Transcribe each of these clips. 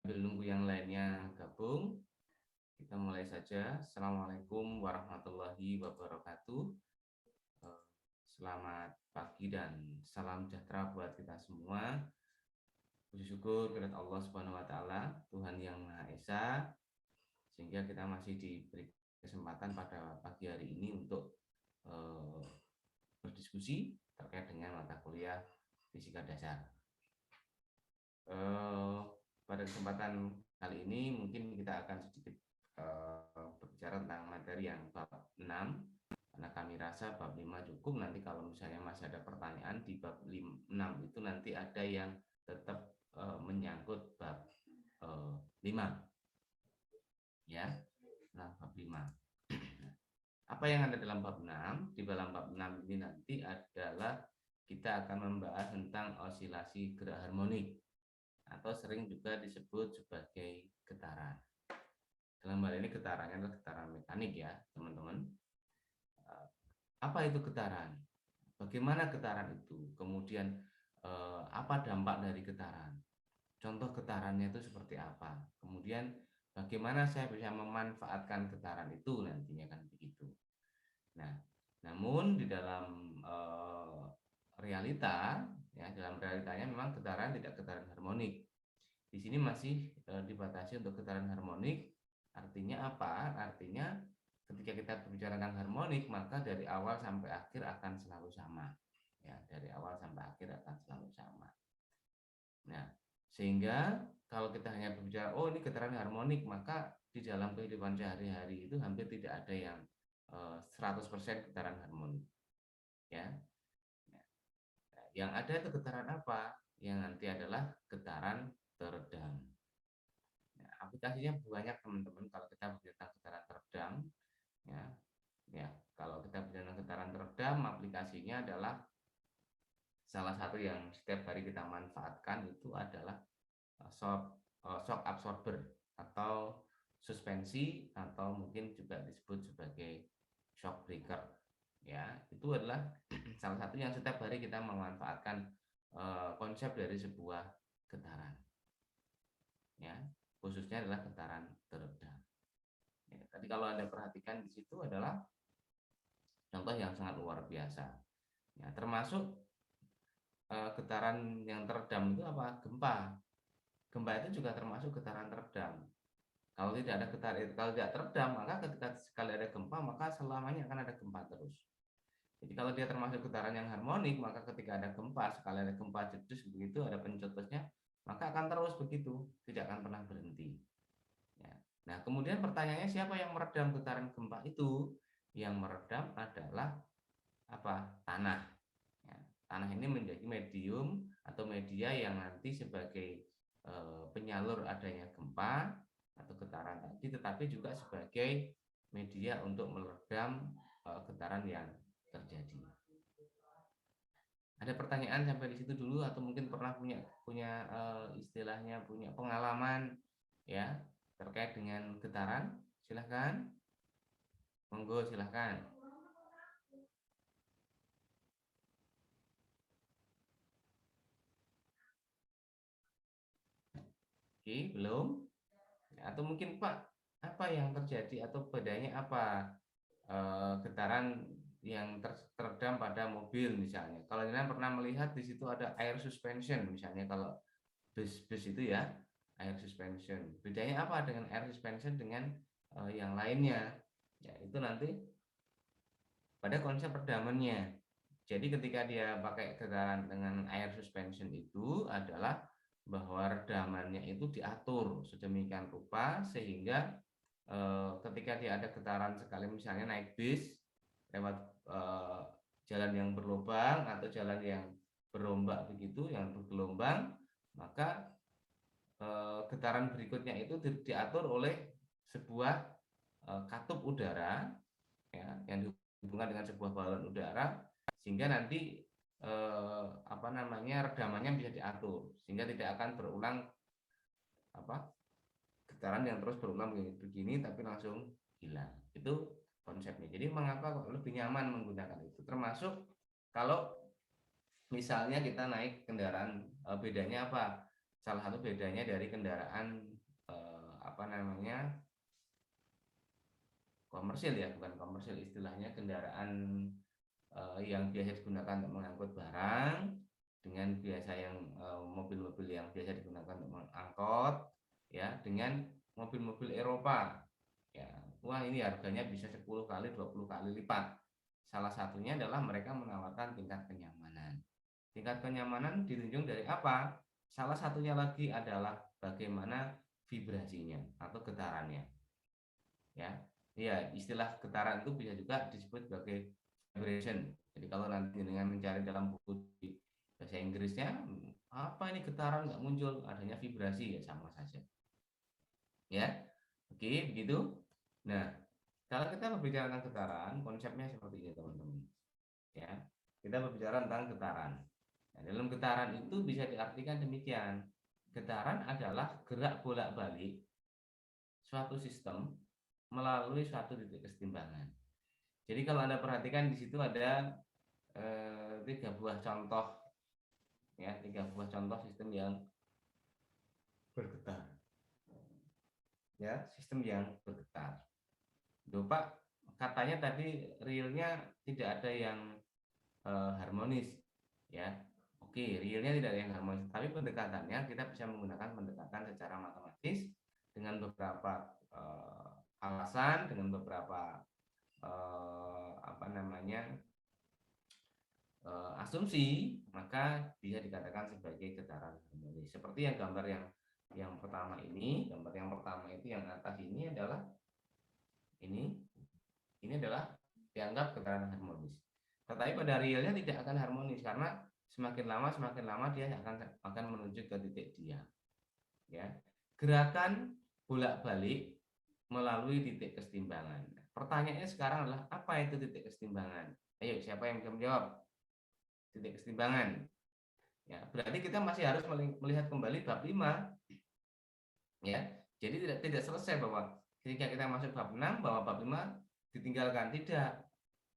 Sambil nunggu yang lainnya gabung, kita mulai saja. Assalamualaikum warahmatullahi wabarakatuh. Selamat pagi dan salam sejahtera buat kita semua. Puji syukur kepada Allah Subhanahu wa taala, Tuhan yang Maha Esa, sehingga kita masih diberi kesempatan pada pagi hari ini untuk berdiskusi terkait dengan mata kuliah fisika dasar. Pada kesempatan kali ini mungkin kita akan sedikit berbicara tentang materi yang bab 6, karena kami rasa bab 5 cukup. Nanti kalau misalnya masih ada pertanyaan di bab 6 itu nanti ada yang tetap menyangkut bab 5 ya. Nah, bab 5. Apa yang ada dalam bab 6? Di dalam bab 6 ini nanti adalah kita akan membahas tentang osilasi gerak harmonik, atau sering juga disebut sebagai getaran. Dalam hal ini getarannya adalah getaran mekanik ya teman-teman. Apa itu getaran? Bagaimana getaran itu? Kemudian apa dampak dari getaran? Contoh getarannya itu seperti apa? Kemudian bagaimana saya bisa memanfaatkan getaran itu nantinya, kan begitu. Nah, namun di dalam realita ya, dalam realitanya memang getaran tidak getaran harmonik. Di sini masih dibatasi untuk getaran harmonik. Artinya apa? Artinya ketika kita berbicara tentang harmonik, maka dari awal sampai akhir akan selalu sama. Ya, dari awal sampai akhir akan selalu sama. Nah, sehingga kalau kita hanya berbicara, oh ini getaran harmonik, maka di dalam kehidupan sehari-hari itu hampir tidak ada yang 100% getaran harmonik. Ya. Nah, yang ada itu getaran apa? Yang nanti adalah getaran teredam. Nah, aplikasinya banyak teman-teman kalau kita berbicara tentang getaran teredam. Ya, ya, kalau kita bicara getaran teredam, aplikasinya adalah salah satu yang setiap hari kita manfaatkan itu adalah shock absorber atau suspensi, atau mungkin juga disebut sebagai shock breaker. Ya, itu adalah salah satu yang setiap hari kita memanfaatkan konsep dari sebuah getaran. Ya, khususnya adalah getaran teredam. Ya, tadi kalau Anda perhatikan di situ adalah contoh yang sangat luar biasa. Ya, termasuk getaran yang teredam itu apa? Gempa. Gempa itu juga termasuk getaran teredam. Kalau tidak ada getaran, kalau tidak teredam, maka ketika sekali ada gempa, maka selamanya akan ada gempa terus. Jadi kalau dia termasuk getaran yang harmonik, maka ketika ada gempa, sekali ada gempa jedus begitu, ada pencetusnya, maka akan terus begitu, tidak akan pernah berhenti. Ya. Nah, kemudian pertanyaannya, siapa yang meredam getaran gempa itu? Yang meredam adalah apa? Tanah. Ya. Tanah ini menjadi medium atau media yang nanti sebagai penyalur adanya gempa atau getaran tadi, tetapi juga sebagai media untuk meredam getaran yang terjadi. Ada pertanyaan sampai di situ dulu, atau mungkin pernah punya istilahnya punya pengalaman ya terkait dengan getaran? Silahkan, monggo silahkan. Oke, belum? Atau mungkin Pak, apa yang terjadi atau bedanya apa getaran yang teredam pada mobil misalnya? Kalau kalian pernah melihat di situ ada air suspension misalnya, kalau bus itu ya, air suspension. Bedanya apa dengan air suspension dengan yang lainnya? Ya, itu nanti pada konsep redamannya. Jadi ketika dia pakai getaran dengan air suspension itu adalah bahwa redamannya itu diatur sedemikian rupa sehingga ketika dia ada getaran sekali, misalnya naik bis lewat jalan yang berlubang atau jalan yang berombak begitu, yang bergelombang, maka getaran berikutnya itu diatur oleh sebuah katup udara ya, yang dihubungkan dengan sebuah balon udara, sehingga nanti redamannya bisa diatur sehingga tidak akan berulang getaran yang terus berulang begini tapi langsung hilang. Itu konsepnya. Jadi mengapa kok lebih nyaman menggunakan itu, termasuk kalau misalnya kita naik kendaraan, bedanya apa? salah satu bedanya dari kendaraan komersil, ya bukan komersil, istilahnya kendaraan yang biasa digunakan untuk mengangkut barang dengan mobil-mobil yang biasa digunakan untuk mengangkut, ya, dengan mobil-mobil Eropa, ya. Wah, ini harganya bisa 10 kali 20 kali lipat. Salah satunya adalah mereka menawarkan tingkat kenyamanan. Tingkat kenyamanan ditunjukkan dari apa? Salah satunya lagi adalah bagaimana vibrasinya atau getarannya, ya. Iya, istilah getaran itu bisa juga disebut sebagai vibration. Jadi kalau nanti dengan mencari dalam buku di bahasa Inggrisnya, apa ini getaran nggak muncul, adanya vibrasi, ya sama saja. Ya, oke, begitu. Nah, kalau kita berbicara tentang getaran, konsepnya seperti ini, teman-teman. Ya, kita berbicara tentang getaran. Nah, dalam getaran itu bisa diartikan demikian. Getaran adalah gerak bolak-balik suatu sistem melalui suatu titik kesetimbangan. Jadi kalau Anda perhatikan di situ ada 3 buah contoh, ya, 3 buah contoh sistem yang bergetar. Ya, sistem yang bergetar. Duh, Pak, katanya tadi realnya tidak ada yang harmonis, ya. Oke, realnya tidak ada yang harmonis, tapi pendekatannya kita bisa menggunakan pendekatan secara matematis dengan beberapa alasan, dengan beberapa asumsi, maka bisa dikatakan sebagai getaran harmonis. Seperti yang gambar yang pertama ini, gambar yang pertama itu yang atas ini adalah ini adalah dianggap getaran harmonis. Tetapi pada realnya tidak akan harmonis karena semakin lama dia akan menuju ke titik diam. Ya, gerakan bolak-balik melalui titik kesetimbangan. Pertanyaannya sekarang adalah apa itu titik kesetimbangan? Ayo, siapa yang bisa menjawab? Titik kesetimbangan. Ya, berarti kita masih harus melihat kembali bab 5. Ya. Jadi tidak selesai bahwa ketika kita masuk bab 6 bahwa bab 5 ditinggalkan, tidak.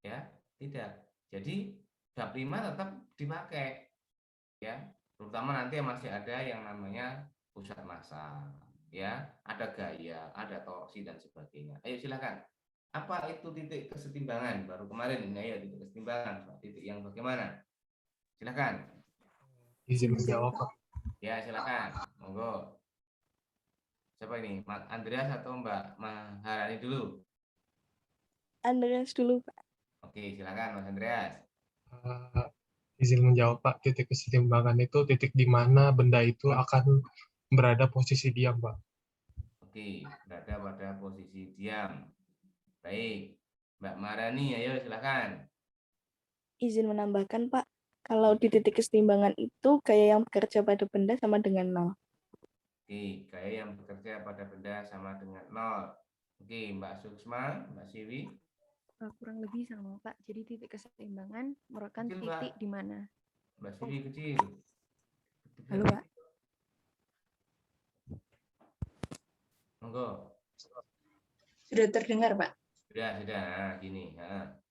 Ya, tidak. Jadi bab 5 tetap dipakai, ya. Terutama nanti masih ada yang namanya pusat massa, ya, ada gaya, ada torsi dan sebagainya. Ayo silakan. Apa itu titik kesetimbangan? Baru kemarin ini ya titik kesetimbangan, titik yang bagaimana? Silakan. Izin menjawab, Pak. Ya, silakan. Monggo. Siapa ini? Mas Andreas atau Mbak Maharani dulu? Andreas dulu, Pak. Oke, silakan Mas Andreas. Izin menjawab, Pak. Titik kesetimbangan itu titik di mana benda itu akan berada posisi diam, Pak. Oke, berada pada posisi diam. Baik. Mbak Maharani, ayo silakan. Izin menambahkan, Pak. Kalau di titik kesetimbangan itu gaya yang bekerja pada benda sama dengan 0. Oke, gaya yang bekerja pada benda sama dengan 0. Oke, Mbak Suksma, Mbak Siwi. Kurang lebih sama, Pak. Jadi titik keseimbangan merupakan Kecil, titik Mbak. di mana. Mbak Siwi kecil. Halo, Pak. Monggo. Sudah terdengar, Pak? Sudah. Nah, gini. Nah.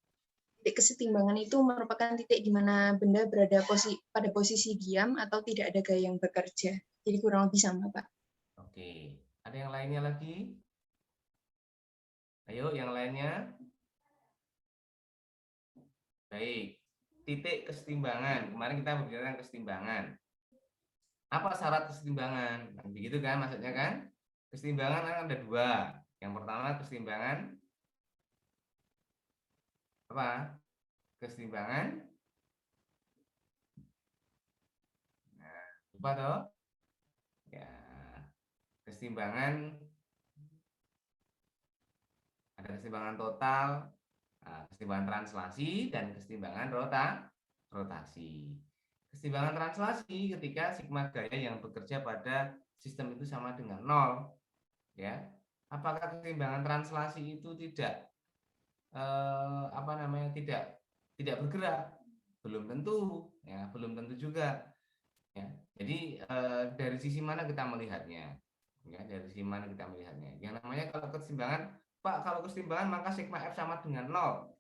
Titik kesetimbangan itu merupakan titik di mana benda berada pada posisi diam atau tidak ada gaya yang bekerja. Jadi kurang lebih sama, Pak. Oke. Ada yang lainnya lagi? Ayo, yang lainnya. Baik. Titik kesetimbangan. Kemarin kita berbicara tentang kesetimbangan. Apa syarat kesetimbangan? Nah, begitu kan maksudnya kan? Kesetimbangan kan ada 2. Yang pertama kesetimbangan apa? Kesetimbangan. Nah, lupa toh? Ya, kesetimbangan ada kesetimbangan total, kesetimbangan translasi dan kesetimbangan rotasi. Kesetimbangan translasi ketika sigma gaya yang bekerja pada sistem itu sama dengan 0, ya. Apakah kesetimbangan translasi itu tidak tidak bergerak? Belum tentu, ya, belum tentu juga, ya. Jadi dari sisi mana kita melihatnya? Ya, dari sisi mana kita melihatnya? Yang namanya kalau kesetimbangan, Pak, kalau kesetimbangan maka sigma F sama dengan 0.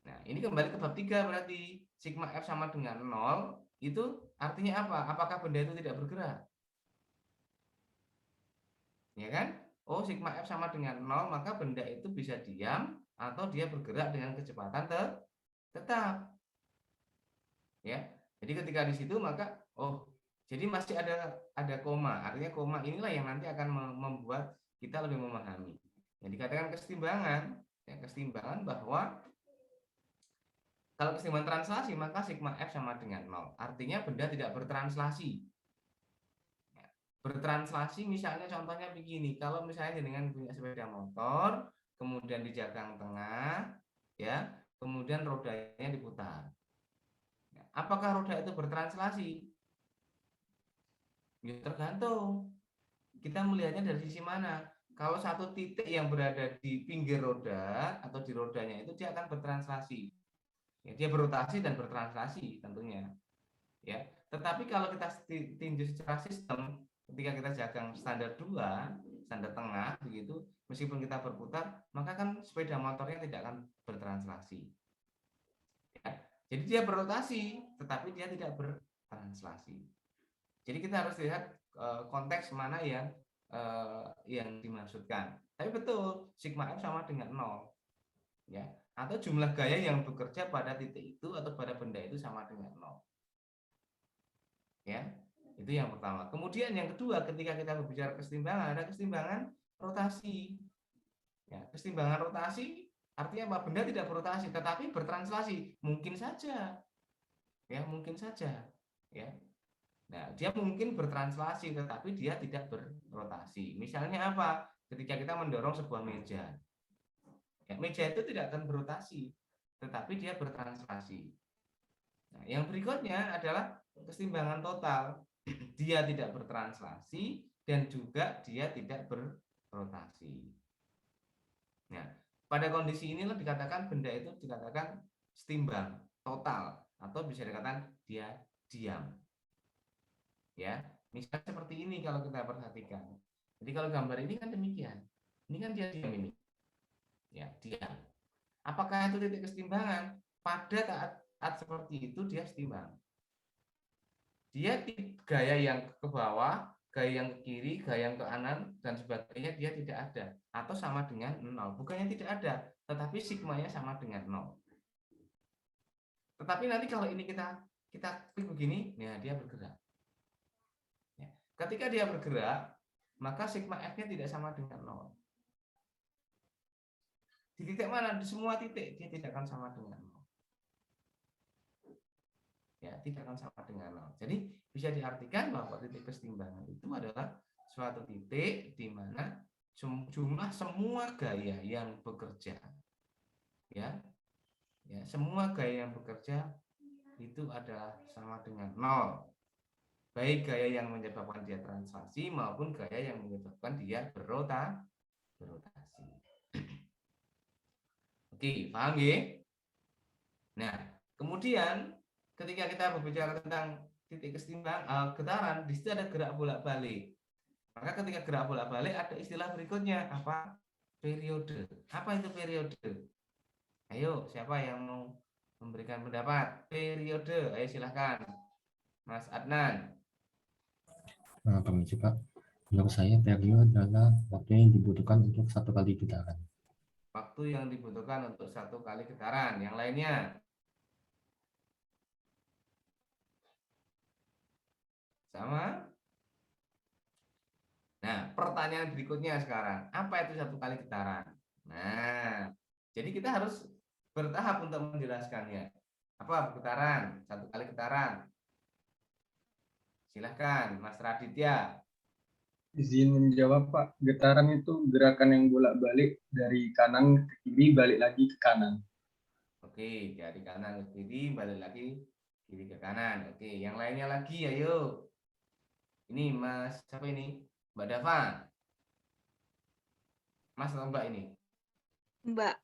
Nah, ini kembali ke bab 3 berarti. Sigma F sama dengan 0 itu artinya apa? Apakah benda itu tidak bergerak? Ya kan? Oh, sigma F sama dengan 0, maka benda itu bisa diam atau dia bergerak dengan kecepatan tetap. Ya. Jadi ketika di situ maka jadi masih ada koma. Artinya koma inilah yang nanti akan membuat kita lebih memahami. Yang dikatakan kesetimbangan, ya kesetimbangan bahwa kalau kesetimbangan translasi maka sigma F sama dengan 0. Artinya benda tidak bertranslasi. Bertranslasi misalnya contohnya begini, kalau misalnya dengan punya sepeda motor, kemudian di jagang tengah, ya, kemudian rodanya diputar. Apakah roda itu bertranslasi? Ya, tergantung. Kita melihatnya dari sisi mana. Kalau satu titik yang berada di pinggir roda atau di rodanya itu dia akan bertranslasi. Ya, dia berotasi dan bertranslasi tentunya. Ya, tetapi kalau kita tinjau secara sistem, ketika kita jagang standar 2, standar tengah begitu, meskipun kita berputar, maka kan sepeda motornya tidak akan bertranslasi. Ya, jadi dia berotasi, tetapi dia tidak bertranslasi. Jadi kita harus lihat konteks mana yang dimaksudkan. Tapi betul, sigma F sama dengan 0. Ya, atau jumlah gaya yang bekerja pada titik itu atau pada benda itu sama dengan 0. Ya, itu yang pertama. Kemudian yang kedua, ketika kita berbicara kesetimbangan, ada kesetimbangan rotasi. Ya, kesetimbangan rotasi artinya apa? Benda tidak berotasi, tetapi bertranslasi. Mungkin saja, ya mungkin saja, ya. Nah, dia mungkin bertranslasi, tetapi dia tidak berrotasi. Misalnya apa? Ketika kita mendorong sebuah meja, ya, meja itu tidak akan berotasi, tetapi dia bertranslasi. Nah, yang berikutnya adalah kesetimbangan total. Dia tidak bertranslasi dan juga dia tidak berrotasi. Nah, pada kondisi inilah dikatakan benda itu dikatakan setimbang total atau bisa dikatakan dia diam. Ya, misalnya seperti ini kalau kita perhatikan. Jadi kalau gambar ini kan demikian. Ini kan dia diam ini. Ya, diam. Apakah itu titik kesetimbangan? Pada saat seperti itu dia setimbang. Dia gaya yang ke bawah, gaya yang ke kiri, gaya yang ke kanan dan sebagainya dia tidak ada atau sama dengan 0. Bukannya tidak ada, tetapi sigmanya sama dengan 0. Tetapi nanti kalau ini kita klik begini, ya dia bergerak. Ya. Ketika dia bergerak, maka sigma F-nya tidak sama dengan 0. Di titik mana? Di semua titik dia tidak akan sama dengan 0. Ya, tidak akan sama dengan 0. Jadi bisa diartikan bahwa titik kesetimbangan itu adalah suatu titik di mana jumlah semua gaya yang bekerja, ya, semua gaya yang bekerja itu adalah sama dengan 0. Baik gaya yang menyebabkan dia translasi maupun gaya yang menyebabkan dia berotasi. Oke, paham ya? Nah, kemudian ketika kita berbicara tentang titik kesetimbangan getaran, di situ ada gerak bolak-balik. Maka ketika gerak bolak-balik ada istilah berikutnya, apa? Periode. Apa itu periode? Ayo, siapa yang mau memberikan pendapat? Periode, ayo silahkan. Mas Adnan. Permisi Pak, menurut saya periode adalah waktu yang dibutuhkan untuk satu kali getaran. Waktu yang dibutuhkan untuk satu kali getaran. Yang lainnya? Sama? Nah, pertanyaan berikutnya sekarang, apa itu satu kali getaran? Nah, jadi kita harus bertahap untuk menjelaskannya. Apa getaran? Satu kali getaran. Silahkan, Mas Raditya. Izin menjawab Pak, getaran itu gerakan yang bolak-balik dari kanan ke kiri, balik lagi ke kanan. Oke, dari kanan ke kiri, balik lagi kiri ke kanan. Oke, yang lainnya lagi, ayo. Ini Mas, siapa ini? Mbak Dava. Mas atau Mbak ini? Mbak.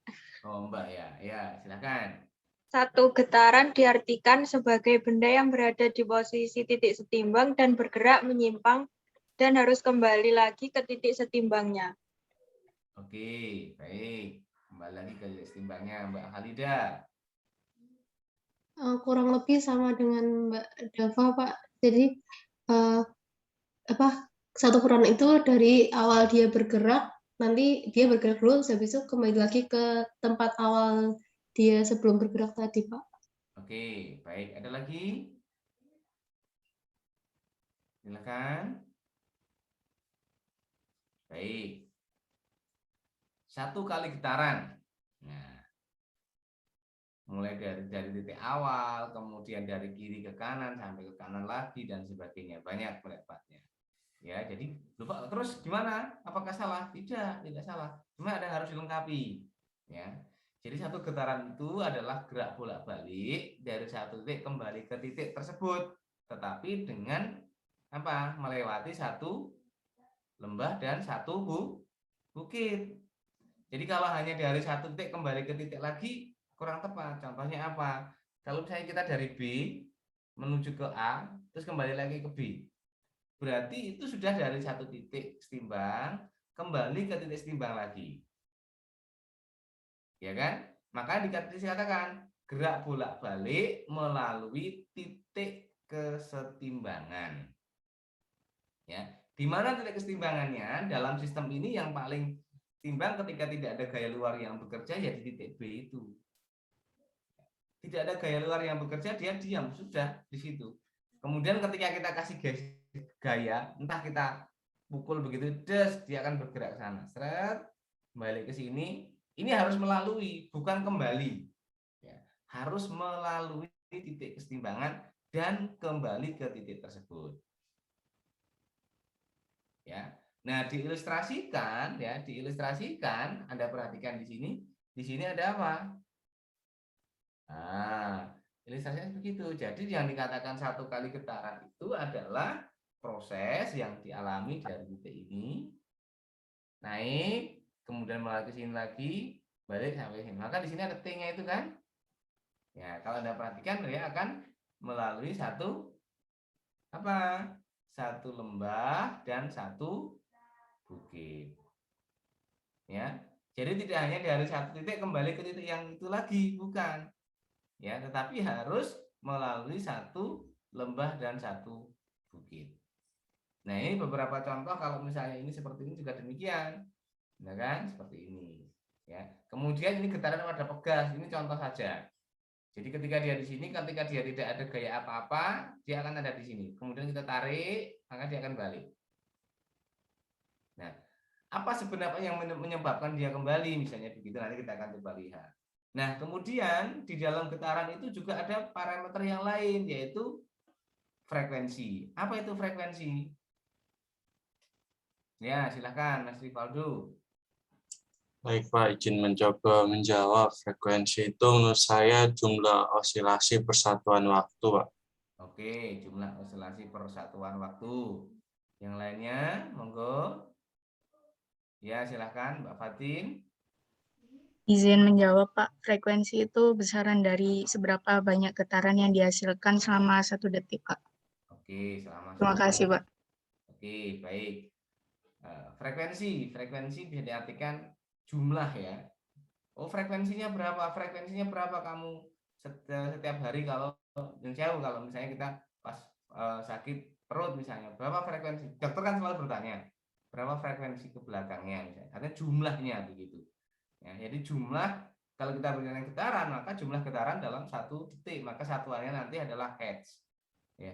Oh, Mbak ya. Ya, silakan. Satu getaran diartikan sebagai benda yang berada di posisi titik setimbang dan bergerak menyimpang dan harus kembali lagi ke titik setimbangnya. Oke, baik. Kembali lagi ke titik setimbangnya, Mbak Halida. Kurang lebih sama dengan Mbak Dava, Pak. Jadi satu peron itu dari awal dia bergerak, nanti dia bergerak dulu, habis itu kembali lagi ke tempat awal dia sebelum bergerak tadi, Pak. Oke, baik. Ada lagi? Silakan. Baik. 1 kali getaran. Nah, mulai dari titik awal, kemudian dari kiri ke kanan sampai ke kanan lagi dan sebagainya. Banyak pendapatnya. Ya, jadi lupa terus gimana? Apakah salah? Tidak salah. Cuma ada harus dilengkapi. Ya. Jadi 1 getaran itu adalah gerak bolak-balik dari satu titik kembali ke titik tersebut, tetapi dengan apa? Melewati 1 lembah dan 1 bukit. Jadi kalau hanya dari 1 titik kembali ke titik lagi kurang tepat. Contohnya apa? Kalau misalnya kita dari B menuju ke A, terus kembali lagi ke B. Berarti itu sudah dari 1 titik setimbang kembali ke titik setimbang lagi. Ya kan? Maka dikatakan gerak bolak-balik melalui titik kesetimbangan. Ya, di mana titik kesetimbangannya dalam sistem ini yang paling timbang ketika tidak ada gaya luar yang bekerja ya di titik B itu. Tidak ada gaya luar yang bekerja, dia diam, sudah di situ. Kemudian ketika kita kasih gaya, entah kita pukul begitu, dia akan bergerak ke sana. Seret, balik ke sini. Ini harus melalui, bukan kembali. Ya, harus melalui titik kesetimbangan dan kembali ke titik tersebut. Ya. Nah, diilustrasikan ya, Anda perhatikan di sini. Di sini ada apa? Nah, ilustrasinya begitu. Jadi yang dikatakan 1 kali getaran itu adalah proses yang dialami dari titik ini naik, kemudian melalui ke sini lagi, balik sampai sini. Maka di sini ada T-nya itu kan? Ya, kalau Anda perhatikan dia akan melalui 1 apa? 1 lembah dan 1 bukit. Ya. Jadi tidak hanya dari 1 titik kembali ke titik yang itu lagi, bukan. Ya, tetapi harus melalui 1 lembah dan 1 bukit. Nah, ini beberapa contoh kalau misalnya ini seperti ini juga demikian. Nah kan, seperti ini. Ya. Kemudian ini getaran pada pegas, ini contoh saja. Jadi ketika dia di sini, ketika dia tidak ada gaya apa-apa, dia akan ada di sini. Kemudian kita tarik, maka dia akan balik. Nah, apa sebenarnya yang menyebabkan dia kembali? Misalnya begitu, nanti kita akan coba lihat. Nah, kemudian di dalam getaran itu juga ada parameter yang lain, yaitu frekuensi. Apa itu frekuensi? Ya, silakan Mas Rivaldo. Baik Pak, izin mencoba menjawab. Frekuensi itu menurut saya jumlah osilasi persatuan waktu, Pak. Oke, jumlah osilasi persatuan waktu. Yang lainnya, monggo. Ya, silakan Mbak Fatin. Izin menjawab, Pak. Frekuensi itu besaran dari seberapa banyak getaran yang dihasilkan selama 1 detik, Pak. Oke, selama Terima kasih, Pak. Oke, baik. Frekuensi bisa diartikan jumlah ya. Oh, frekuensinya berapa? Frekuensinya berapa kamu setiap hari kalau yang jauh, kalau misalnya kita pas sakit perut misalnya, berapa frekuensi? Dokter kan selalu bertanya, berapa frekuensi ke belakangnya misalnya. Artinya jumlahnya begitu. Ya, jadi jumlah kalau kita berbicara getaran, maka jumlah getaran dalam 1 detik, maka satuannya nanti adalah hertz. Ya,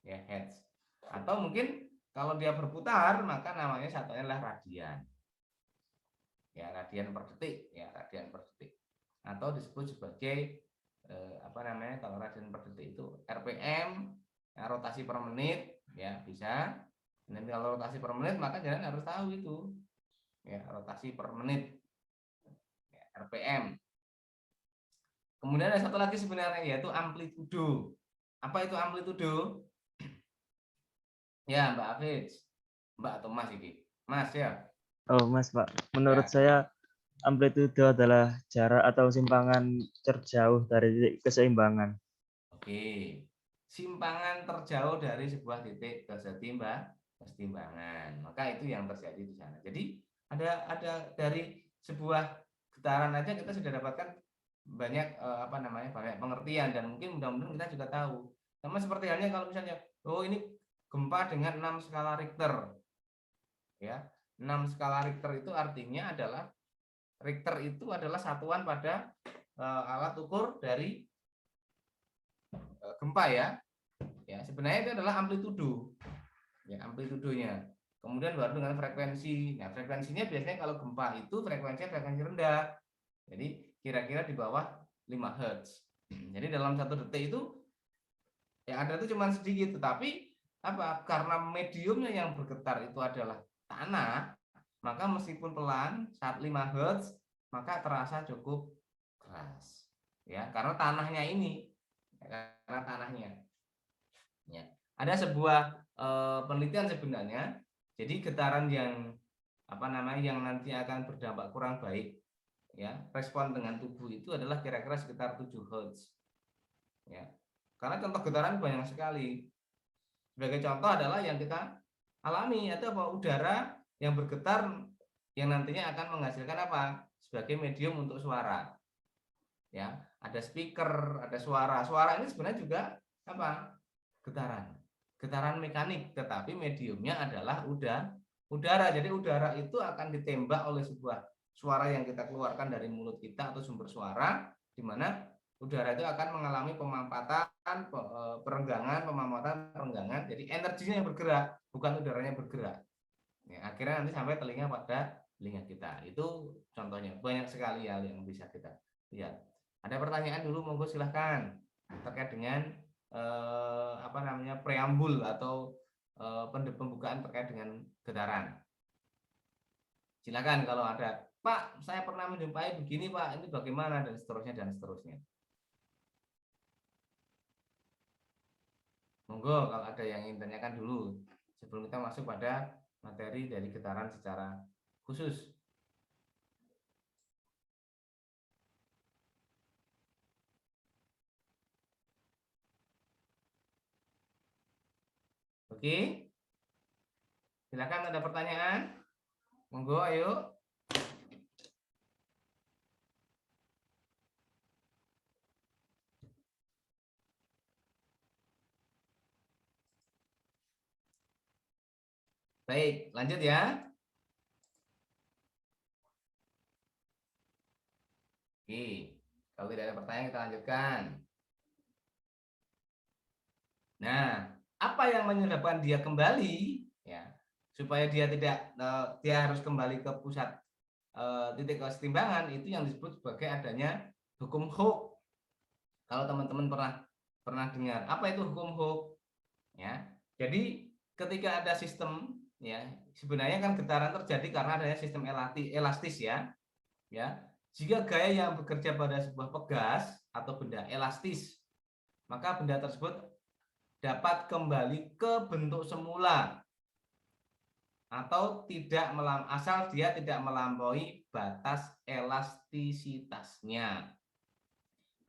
hertz. Atau mungkin kalau dia berputar, maka namanya satuannya adalah radian. Ya, radian per detik, Atau disebut sebagai kalau radian per detik itu RPM, ya, rotasi per menit, ya bisa. Nanti kalau rotasi per menit, maka jangan harus tahu itu. Ya, rotasi per menit. RPM. Kemudian ada satu lagi sebenarnya, yaitu amplitudo. Apa itu amplitudo? Ya, Mbak Hafiz. Mbak atau Mas ini? Mas ya. Oh, Mas, Pak. Menurut saya amplitudo adalah jarak atau simpangan terjauh dari titik keseimbangan. Oke. Simpangan terjauh dari sebuah titik kesetimbangan. Maka itu yang terjadi di sana. Jadi ada dari sebuah getaran aja kita sudah dapatkan banyak banyak pengertian, dan mungkin mudah-mudahan kita juga tahu. Sama seperti halnya kalau misalnya ini gempa dengan 6 skala Richter. Ya, 6 skala Richter itu artinya adalah Richter itu adalah satuan pada alat ukur dari gempa ya. Ya, sebenarnya itu adalah amplitudo. Ya, amplitudonya. Kemudian baru dengan frekuensi. Nah, frekuensinya biasanya kalau gempa itu frekuensi rendah. Jadi kira-kira di bawah 5 Hz. Jadi dalam 1 detik itu yang ada itu cuma sedikit, tetapi apa? Karena mediumnya yang bergetar itu adalah tanah, maka meskipun pelan saat 5 Hz, maka terasa cukup keras. Ya, karena tanahnya ini. Karena tanahnya. Ya. Ada sebuah penelitian sebenarnya. Jadi getaran yang yang nanti akan berdampak kurang baik, ya, respon dengan tubuh itu adalah kira-kira sekitar 7 Hz. Ya. Karena contoh getaran banyak sekali. Sebagai contoh adalah yang kita alami, yaitu apa? Udara yang bergetar yang nantinya akan menghasilkan apa? Sebagai medium untuk suara. Ya, ada speaker, ada suara. Suara ini sebenarnya juga apa? Getaran. Getaran mekanik, tetapi mediumnya adalah udara. Jadi udara itu akan ditembak oleh sebuah suara yang kita keluarkan dari mulut kita atau sumber suara, di mana udara itu akan mengalami pemampatan, perenggangan. Jadi energinya yang bergerak, bukan udaranya bergerak. Ya, akhirnya nanti sampai pada telinga kita. Itu contohnya. Banyak sekali hal yang bisa kita lihat. Ada pertanyaan dulu, monggo silahkan terkait dengan preambul atau pembukaan terkait dengan getaran. Silakan kalau ada, Pak, saya pernah menjumpai begini, Pak, ini bagaimana, dan seterusnya. Monggo kalau ada yang ingin tanyakan dulu sebelum kita masuk pada materi dari getaran secara khusus. Oke, silakan, ada pertanyaan, monggo, ayo. Baik, lanjut ya. Oke, kalau tidak ada pertanyaan kita lanjutkan. Nah, apa yang menyebabkan dia kembali, ya, supaya dia harus kembali ke pusat titik kesetimbangan, itu yang disebut sebagai adanya hukum Hooke. Kalau teman-teman pernah dengar, apa itu hukum Hooke? Ya, jadi ketika ada sistem, ya, sebenarnya kan getaran terjadi karena adanya sistem elastis, ya. Jika gaya yang bekerja pada sebuah pegas atau benda elastis, maka benda tersebut dapat kembali ke bentuk semula atau asal dia tidak melampaui batas elastisitasnya.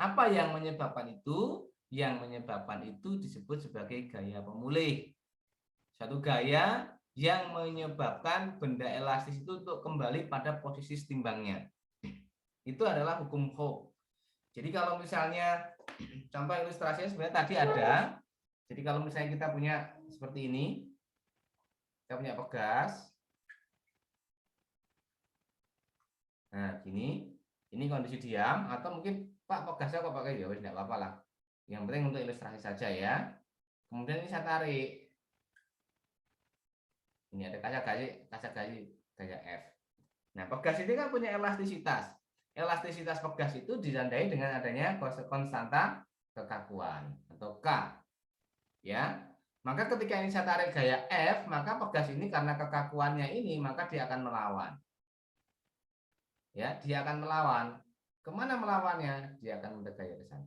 Apa yang menyebabkan itu? Yang menyebabkan itu disebut sebagai gaya pemulih. Satu gaya yang menyebabkan benda elastis itu untuk kembali pada posisi setimbangnya. Itu adalah hukum Hooke. Jadi kalau misalnya contoh ilustrasinya sebenarnya tadi ada. Jadi kalau misalnya kita punya seperti ini, kita punya pegas. Nah, ini kondisi diam, atau mungkin Pak, pegasnya kok pakai, ya tidak apa-apa lah. Yang penting untuk ilustrasi saja, ya. Kemudian ini saya tarik. Ini ada kaca gaji gaya F. Nah, pegas ini kan punya elastisitas. Elastisitas pegas itu ditandai dengan adanya konstanta kekakuan atau K. Ya, maka ketika ini saya tarik gaya F, maka pegas ini karena kekakuannya ini, maka dia akan melawan. Ya, dia akan melawan. Kemana melawannya? Dia akan mendekati ke sana.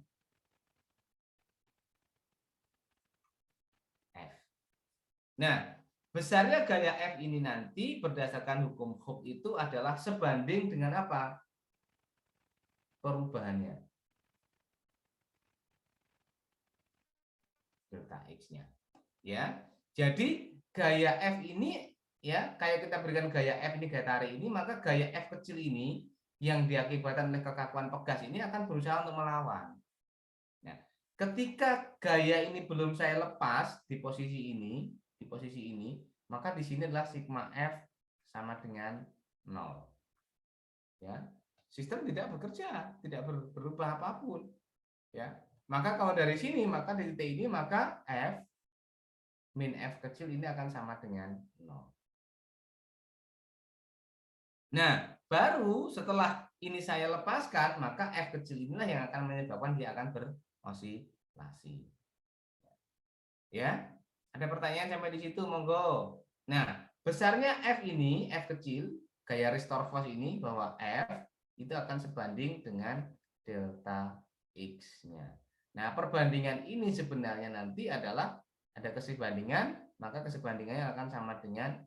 F. Nah, besarnya gaya F ini nanti berdasarkan hukum Hooke itu adalah sebanding dengan apa? Perubahannya. Delta X-nya. Ya. Jadi gaya F ini, ya, kayak kita berikan gaya F ini, gaya tarik ini, maka gaya F kecil ini yang diakibatkan oleh kekakuan pegas ini akan berusaha untuk melawan. Nah, ketika gaya ini belum saya lepas di posisi ini, di posisi ini, maka di sini adalah sigma F sama dengan 0. Ya. Sistem tidak bekerja, tidak berubah apapun. Ya. Maka kalau dari sini, maka di titik ini, maka F min F kecil ini akan sama dengan 0. Nah, baru setelah ini saya lepaskan, maka F kecil inilah yang akan menyebabkan dia akan berosilasi. Ya, ada pertanyaan sampai di situ, monggo. Nah, besarnya F ini, F kecil, gaya restore force ini, bahwa F itu akan sebanding dengan delta X-nya. Nah, perbandingan ini sebenarnya nanti adalah ada kesebandingan, maka kesebandingannya akan sama dengan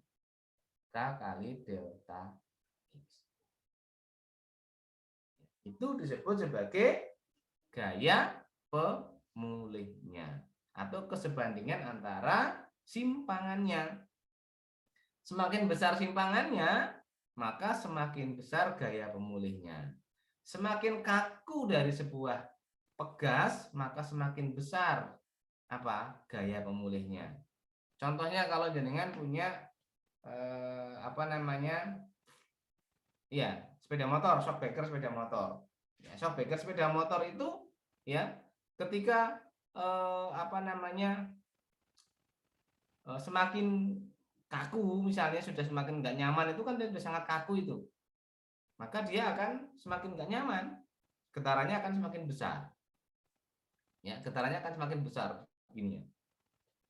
K kali delta X. Itu disebut sebagai gaya pemulihnya atau kesebandingan antara simpangannya. Semakin besar simpangannya, maka semakin besar gaya pemulihnya. Semakin kaku dari sebuah pegas, maka semakin besar gaya pemulihnya. Contohnya kalau jenengan punya sepeda motor, shockbreaker sepeda motor. Ya, shockbreaker sepeda motor itu ya ketika semakin kaku, misalnya sudah semakin nggak nyaman, itu kan dia sudah sangat kaku itu, maka dia akan semakin nggak nyaman, getarannya akan semakin besar. Ya, getarannya akan semakin besar begini ya,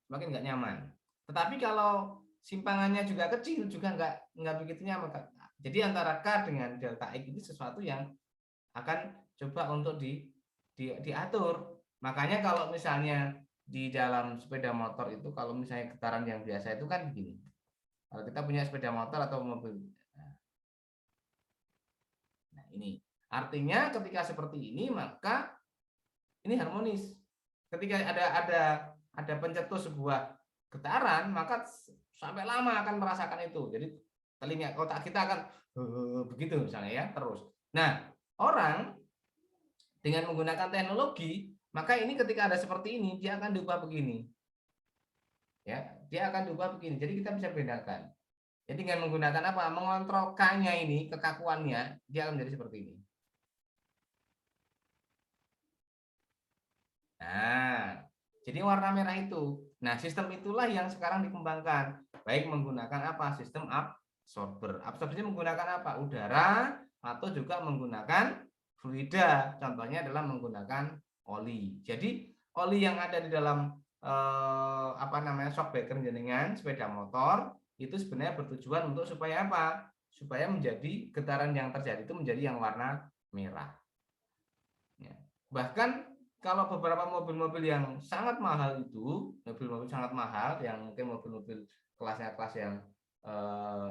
semakin nggak nyaman. Tetapi kalau simpangannya juga kecil, juga nggak begitu nyaman. Jadi antara K dengan delta X itu sesuatu yang akan coba untuk diatur. Makanya kalau misalnya di dalam sepeda motor itu, kalau misalnya getaran yang biasa itu kan begini. Kalau kita punya sepeda motor atau mobil, nah ini artinya ketika seperti ini maka ini harmonis. Ketika ada pencetus sebuah getaran, maka sampai lama akan merasakan itu. Jadi telinga otak kita akan begitu misalnya ya terus. Nah, orang dengan menggunakan teknologi, maka ini ketika ada seperti ini dia akan diubah begini. Ya, dia akan diubah begini. Jadi kita bisa bedakan. Jadi dengan menggunakan apa? Mengontrol K-nya ini, kekakuannya, dia akan menjadi seperti ini. Nah, jadi warna merah itu. Nah, sistem itulah yang sekarang dikembangkan. Baik menggunakan apa? Sistem absorber. Absorbernya menggunakan apa? Udara atau juga menggunakan fluida. Contohnya adalah menggunakan oli. Jadi oli yang ada di dalam shockbreaker jenengan sepeda motor itu sebenarnya bertujuan untuk supaya apa? Supaya menjadi getaran yang terjadi itu menjadi yang warna merah. Ya. Bahkan kalau beberapa mobil-mobil yang sangat mahal itu, mobil-mobil sangat mahal, yang mungkin mobil-mobil kelasnya kelas yang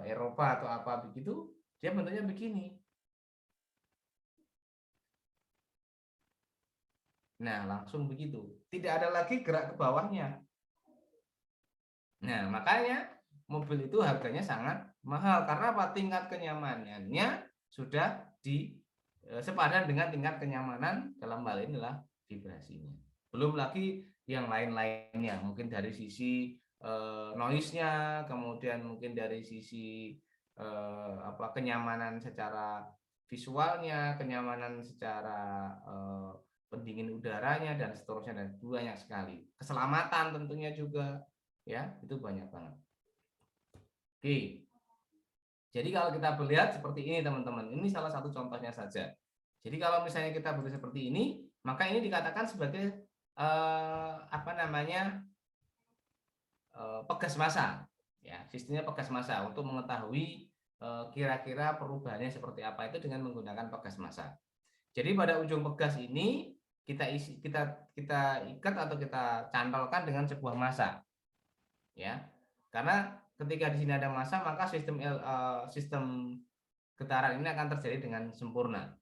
Eropa atau apa begitu, dia bentuknya begini. Nah, langsung begitu. Tidak ada lagi gerak ke bawahnya. Nah, makanya mobil itu harganya sangat mahal. Karena apa? Tingkat kenyamanannya sudah sepadan dengan tingkat kenyamanan dalam hal ini adalah vibrasinya. Belum lagi yang lain-lainnya, mungkin dari sisi noise-nya, kemudian mungkin dari sisi kenyamanan secara visualnya, kenyamanan secara pendingin udaranya dan seterusnya, dan banyak sekali. Keselamatan tentunya juga, ya itu banyak banget. Oke. Jadi kalau kita melihat seperti ini teman-teman, ini salah satu contohnya saja. Jadi kalau misalnya kita bekerja seperti ini, maka ini dikatakan sebagai pegas massa. Ya, sistemnya pegas massa untuk mengetahui kira-kira perubahannya seperti apa itu dengan menggunakan pegas massa. Jadi pada ujung pegas ini kita ikat atau kita cantolkan dengan sebuah massa. Ya. Karena ketika di sini ada massa, maka sistem getaran ini akan terjadi dengan sempurna.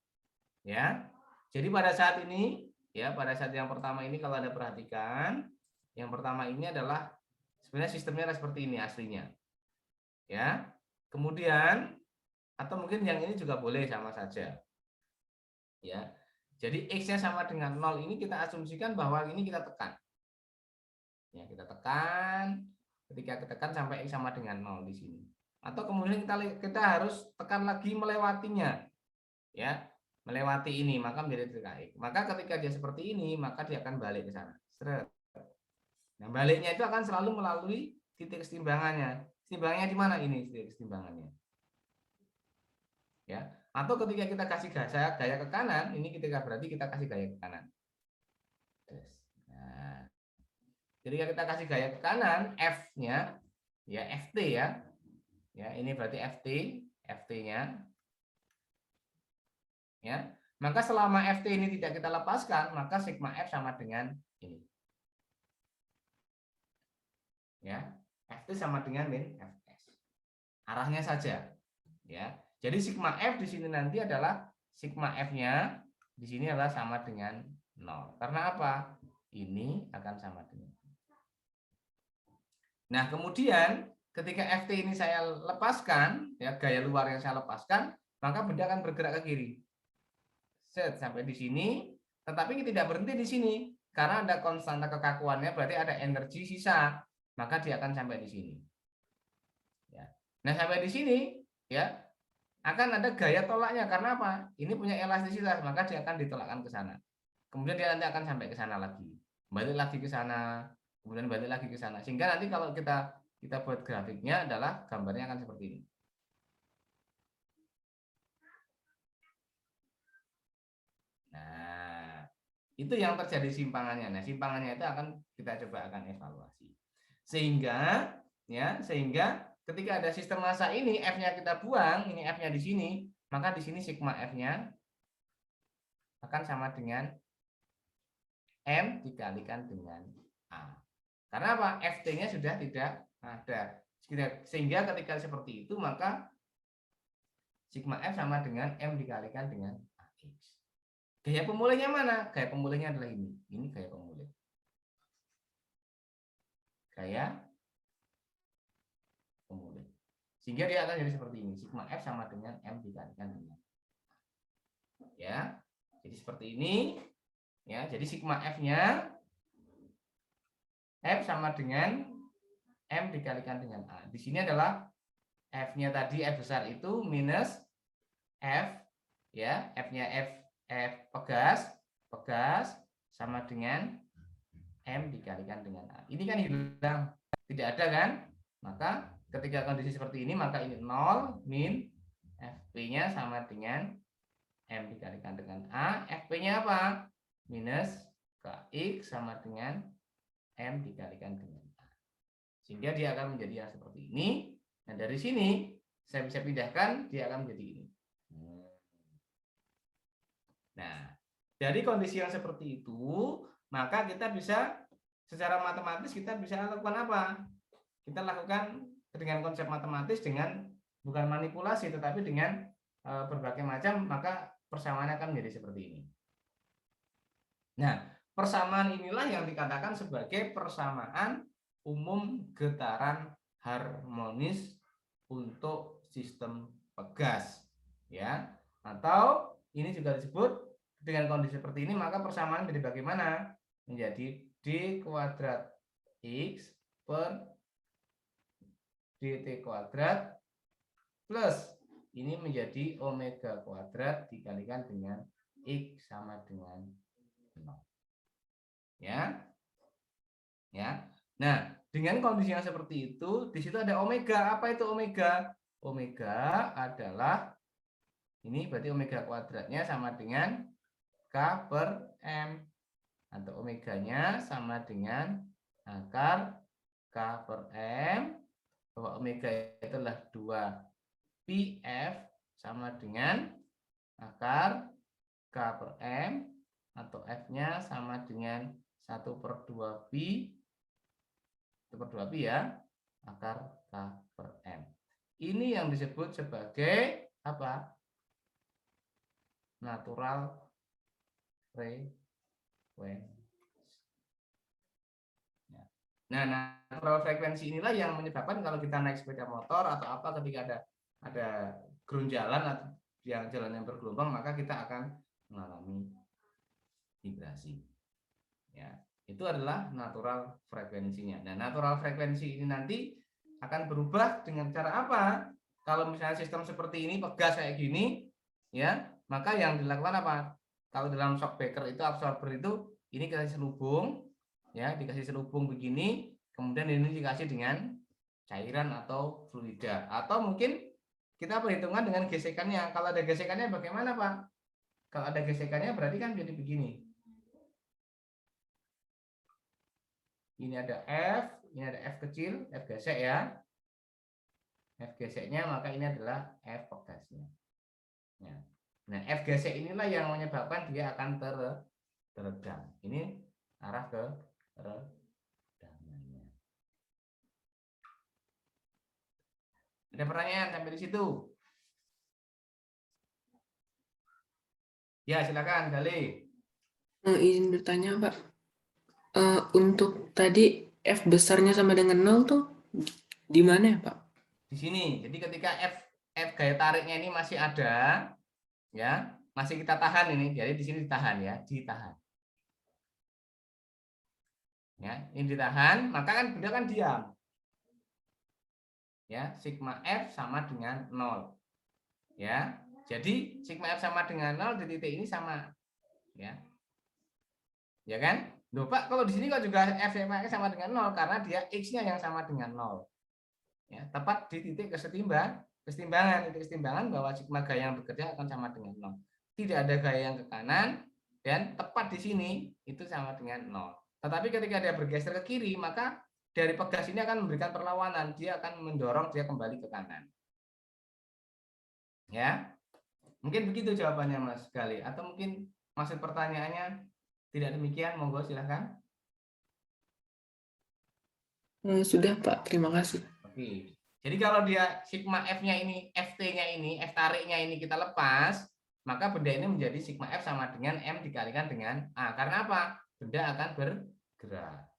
Ya. Jadi pada saat ini, ya pada saat yang pertama ini kalau Anda perhatikan, yang pertama ini adalah sebenarnya sistemnya seperti ini aslinya. Ya. Kemudian atau mungkin yang ini juga boleh sama saja. Ya. Jadi X-nya sama dengan 0 ini kita asumsikan bahwa ini kita tekan. Ya, kita tekan. Ketika tekan sampai X sama dengan 0 di sini. Atau kemudian kita harus tekan lagi melewatinya. Ya, melewati ini maka menjadi titik X. Maka ketika dia seperti ini, maka dia akan balik ke sana. Seret. Nah, baliknya itu akan selalu melalui titik kesetimbangannya. Kesetimbangannya di mana ini titik kesetimbangannya? Ya, atau ketika kita kasih gaya ke kanan, ini ketika berarti kita kasih gaya ke kanan. Nah, ketika kita kasih gaya ke kanan, F-nya ya FT ya. Ya, ini berarti FT-nya. Ya. Maka selama FT ini tidak kita lepaskan, maka sigma F sama dengan ini. Ya, FT sama dengan min Fs. Arahnya saja. Ya. Jadi sigma F di sini nanti adalah sigma F-nya di sini adalah sama dengan 0. Karena apa? Ini akan sama dengan. Nah, kemudian ketika FT ini saya lepaskan, ya gaya luar yang saya lepaskan, maka benda akan bergerak ke kiri. Set sampai di sini, tetapi tidak berhenti di sini karena ada konstanta kekakuannya, berarti ada energi sisa, maka dia akan sampai di sini. Ya. Nah, sampai di sini, ya akan ada gaya tolaknya karena apa? Ini punya elastisitas, maka dia akan ditolakkan ke sana. Kemudian dia nanti akan sampai ke sana lagi, balik lagi ke sana, kemudian balik lagi ke sana. Sehingga nanti kalau kita buat grafiknya adalah gambarnya akan seperti ini. Nah, itu yang terjadi simpangannya. Nah, simpangannya itu akan kita coba akan evaluasi. Sehingga ketika ada sistem massa ini, F-nya kita buang, ini F-nya di sini, maka di sini sigma F-nya akan sama dengan M dikalikan dengan A. Karena apa? FT-nya sudah tidak ada. Sehingga ketika seperti itu, maka sigma F sama dengan M dikalikan dengan AX. Gaya pemulihnya mana? Gaya pemulihnya adalah ini. Ini gaya pemulih. Gaya pemulih. Sehingga dia akan jadi seperti ini. Sigma F sama dengan M dikalikan dengan A. Ya. Jadi seperti ini. Ya, jadi sigma F-nya F sama dengan M dikalikan dengan A. Di sini adalah F-nya tadi F besar itu minus F, ya, F-nya F pegas sama dengan M dikalikan dengan A. Ini kan hilang, tidak ada kan? Maka ketika kondisi seperti ini, maka ini 0 min Fp-nya sama dengan M dikalikan dengan A. Fp-nya apa? Minus Kx sama dengan M dikalikan dengan A. Sehingga dia akan menjadi yang seperti ini. Nah, dari sini saya bisa pindahkan, dia akan menjadi ini. Nah, dari kondisi yang seperti itu, maka kita bisa secara matematis kita bisa lakukan apa? Kita lakukan dengan konsep matematis dengan bukan manipulasi tetapi dengan berbagai macam, maka persamaannya akan menjadi seperti ini. Nah, persamaan inilah yang dikatakan sebagai persamaan umum getaran harmonis untuk sistem pegas, ya. Atau ini juga disebut dengan kondisi seperti ini, maka persamaan menjadi bagaimana? Menjadi d kuadrat x per dt kuadrat plus ini menjadi omega kuadrat dikalikan dengan x sama dengan 0. Ya. Ya. Nah, dengan kondisi yang seperti itu, di situ ada omega. Apa itu omega? Omega adalah ini berarti omega kuadratnya sama dengan K per M. Atau omeganya sama dengan akar K per M. Bahwa omega itu adalah 2πf sama dengan akar K per M. Atau F-nya sama dengan 1/2π, 1/2π ya, akar K per M. Ini yang disebut sebagai apa? Natural frekuensi. Nah, natural frekuensi inilah yang menyebabkan kalau kita naik sepeda motor atau apa ketika ada gerun jalan atau yang jalan yang bergelombang, maka kita akan mengalami vibrasi. Ya. Itu adalah natural frekuensinya. Nah, natural frekuensi ini nanti akan berubah dengan cara apa? Kalau misalnya sistem seperti ini, pegas kayak gini, ya, maka yang dilakukan apa? Kalau dalam shock breaker itu, absorber itu, ini dikasih selubung, ya, dikasih selubung begini, kemudian ini dikasih dengan cairan atau fluida, atau mungkin kita perhitungkan dengan gesekannya. Kalau ada gesekannya bagaimana, Pak? Kalau ada gesekannya berarti kan jadi begini. Ini ada F, ini ada F kecil, F gesek ya. F geseknya, maka ini adalah F pegasnya. Ya. Nah, F gesek inilah yang menyebabkan dia akan teredam. Ini arah ke teredamannya. Ada pertanyaan sampai di situ? Ya, silakan, Gali. Izin bertanya, Pak. Untuk tadi F besarnya sama dengan 0 tuh di mana ya, Pak? Di sini. Jadi ketika F gaya tariknya ini masih ada, ya, masih kita tahan ini. Jadi di sini ditahan ya, ditahan. Ya, ini ditahan, maka kan benda kan diam. Ya, sigma F sama dengan 0. Ya. Jadi sigma F sama dengan 0 di titik ini sama. Ya. Ya kan? Loh, Pak, kalau di sini kok juga F sama dengan 0 karena dia X-nya yang sama dengan 0. Ya, tepat di titik kesetimbangan, titik kesetimbangan bahwa sigma gaya yang bekerja akan sama dengan 0. Tidak ada gaya yang ke kanan dan tepat di sini itu sama dengan 0. Tetapi ketika dia bergeser ke kiri, maka dari pegas ini akan memberikan perlawanan, dia akan mendorong dia kembali ke kanan. Ya. Mungkin begitu jawabannya Mas Gali, atau mungkin maksud pertanyaannya tidak demikian, monggo silahkan. Sudah, Pak, terima kasih. Oke. Jadi kalau dia sigma F-nya ini, FT-nya ini, F tariknya ini kita lepas, maka benda ini menjadi sigma F sama dengan M dikalikan dengan A. Karena apa? Benda akan bergerak.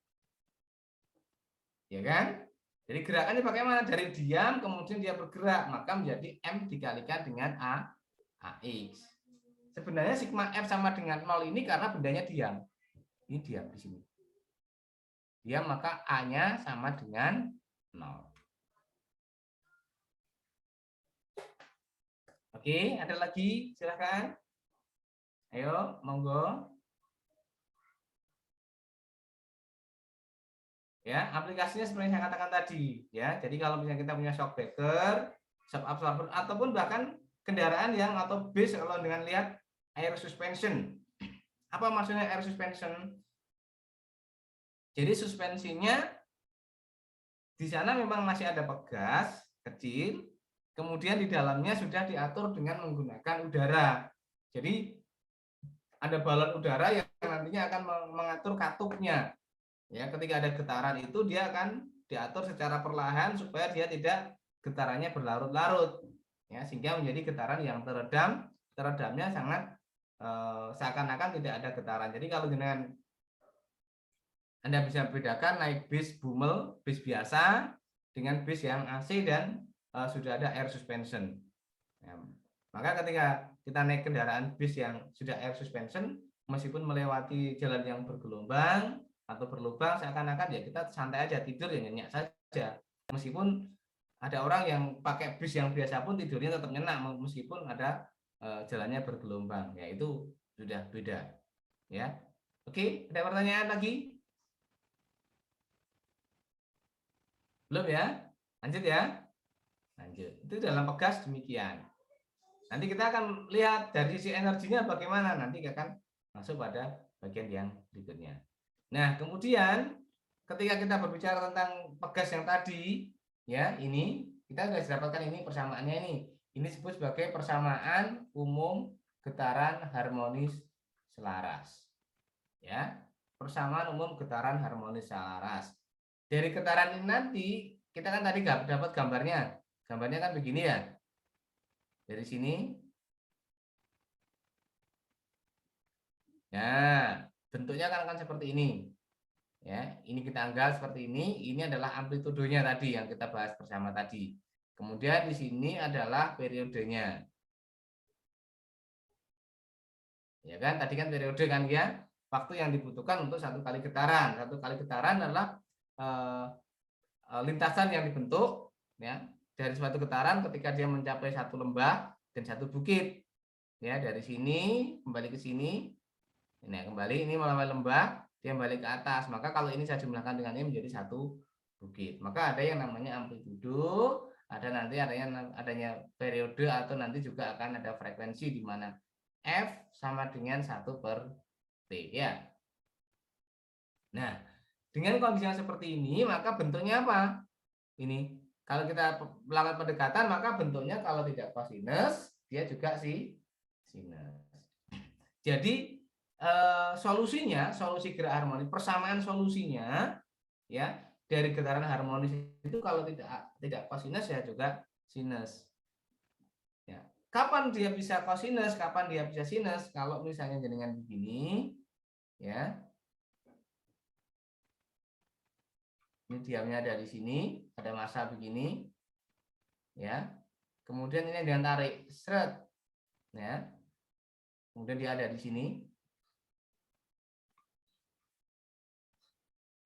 Ya kan? Jadi gerakannya bagaimana? Dari diam kemudian dia bergerak, maka menjadi M dikalikan dengan AX. Sebenarnya sigma F sama dengan 0 ini karena bendanya diam. Ini diam di sini. Diam, maka A-nya sama dengan 0. Oke, ada lagi? Silakan. Ayo, monggo. Ya, aplikasinya seperti yang saya katakan tadi. Ya, jadi kalau misalnya kita punya shock breaker, shock absorber, ataupun bahkan kendaraan yang atau bis kalau dengan lihat air suspension. Apa maksudnya air suspension? Jadi suspensinya di sana memang masih ada pegas kecil, kemudian di dalamnya sudah diatur dengan menggunakan udara. Jadi ada balon udara yang nantinya akan mengatur katupnya. Ya, ketika ada getaran itu dia akan diatur secara perlahan supaya dia tidak getarannya berlarut-larut. Ya, sehingga menjadi getaran yang teredamnya sangat seakan-akan tidak ada getaran. Jadi kalau dengan Anda bisa bedakan naik bis Bummel, bis biasa dengan bis yang AC dan sudah ada air suspension. Ya, maka ketika kita naik kendaraan bis yang sudah air suspension, meskipun melewati jalan yang bergelombang atau berlubang, seakan-akan ya kita santai aja, tidur ya nyenyak saja. Meskipun ada orang yang pakai bis yang biasa pun tidurnya tetap nyenyak meskipun ada jalannya bergelombang. Ya itu sudah beda. Ya. Oke, ada pertanyaan lagi? Belum ya? Lanjut ya. Lanjut. Itu dalam pegas demikian. Nanti kita akan lihat dari sisi energinya bagaimana. Nanti akan masuk pada bagian yang berikutnya. Nah, kemudian ketika kita berbicara tentang pegas yang tadi, ya ini kita sudah dapatkan ini persamaannya ini. Ini disebut sebagai persamaan umum getaran harmonis selaras. Ya, persamaan umum getaran harmonis selaras. Dari getaran ini nanti kita kan tadi dapat gambarnya. Gambarnya kan begini ya. Dari sini. Nah, bentuknya kan seperti ini. Ya, ini kita anggap seperti ini. Ini adalah amplitudenya tadi yang kita bahas bersama tadi. Kemudian di sini adalah periodenya. Ya kan, tadi kan periode kan ya. waktu yang dibutuhkan untuk satu kali getaran. Satu kali getaran adalah lintasan yang dibentuk ya dari suatu getaran ketika dia mencapai satu lembah dan satu bukit. Ya, dari sini kembali ke sini. Ini kembali ini melalui lembah, dia kembali ke atas. Maka kalau ini saya jumlahkan dengan ini menjadi satu bukit. Maka ada yang namanya amplitudo, ada nanti adanya periode atau nanti juga akan ada frekuensi di mana F sama dengan 1/T ya. Nah, dengan kondisi yang seperti ini maka bentuknya apa? Ini kalau kita melakukan pendekatan maka bentuknya kalau tidak kosinus dia juga sinus. Jadi solusinya, solusi gerak harmonis, persamaan solusinya ya dari getaran harmonis itu kalau tidak kosinus ya juga sinus. Ya. Kapan dia bisa kosinus, kapan dia bisa sinus? Kalau misalnya jenengan begini ya. Ini diamnya ada di sini, ada massa begini. Ya. Kemudian ini dengan tarik seret. Ya. Kemudian dia ada di sini.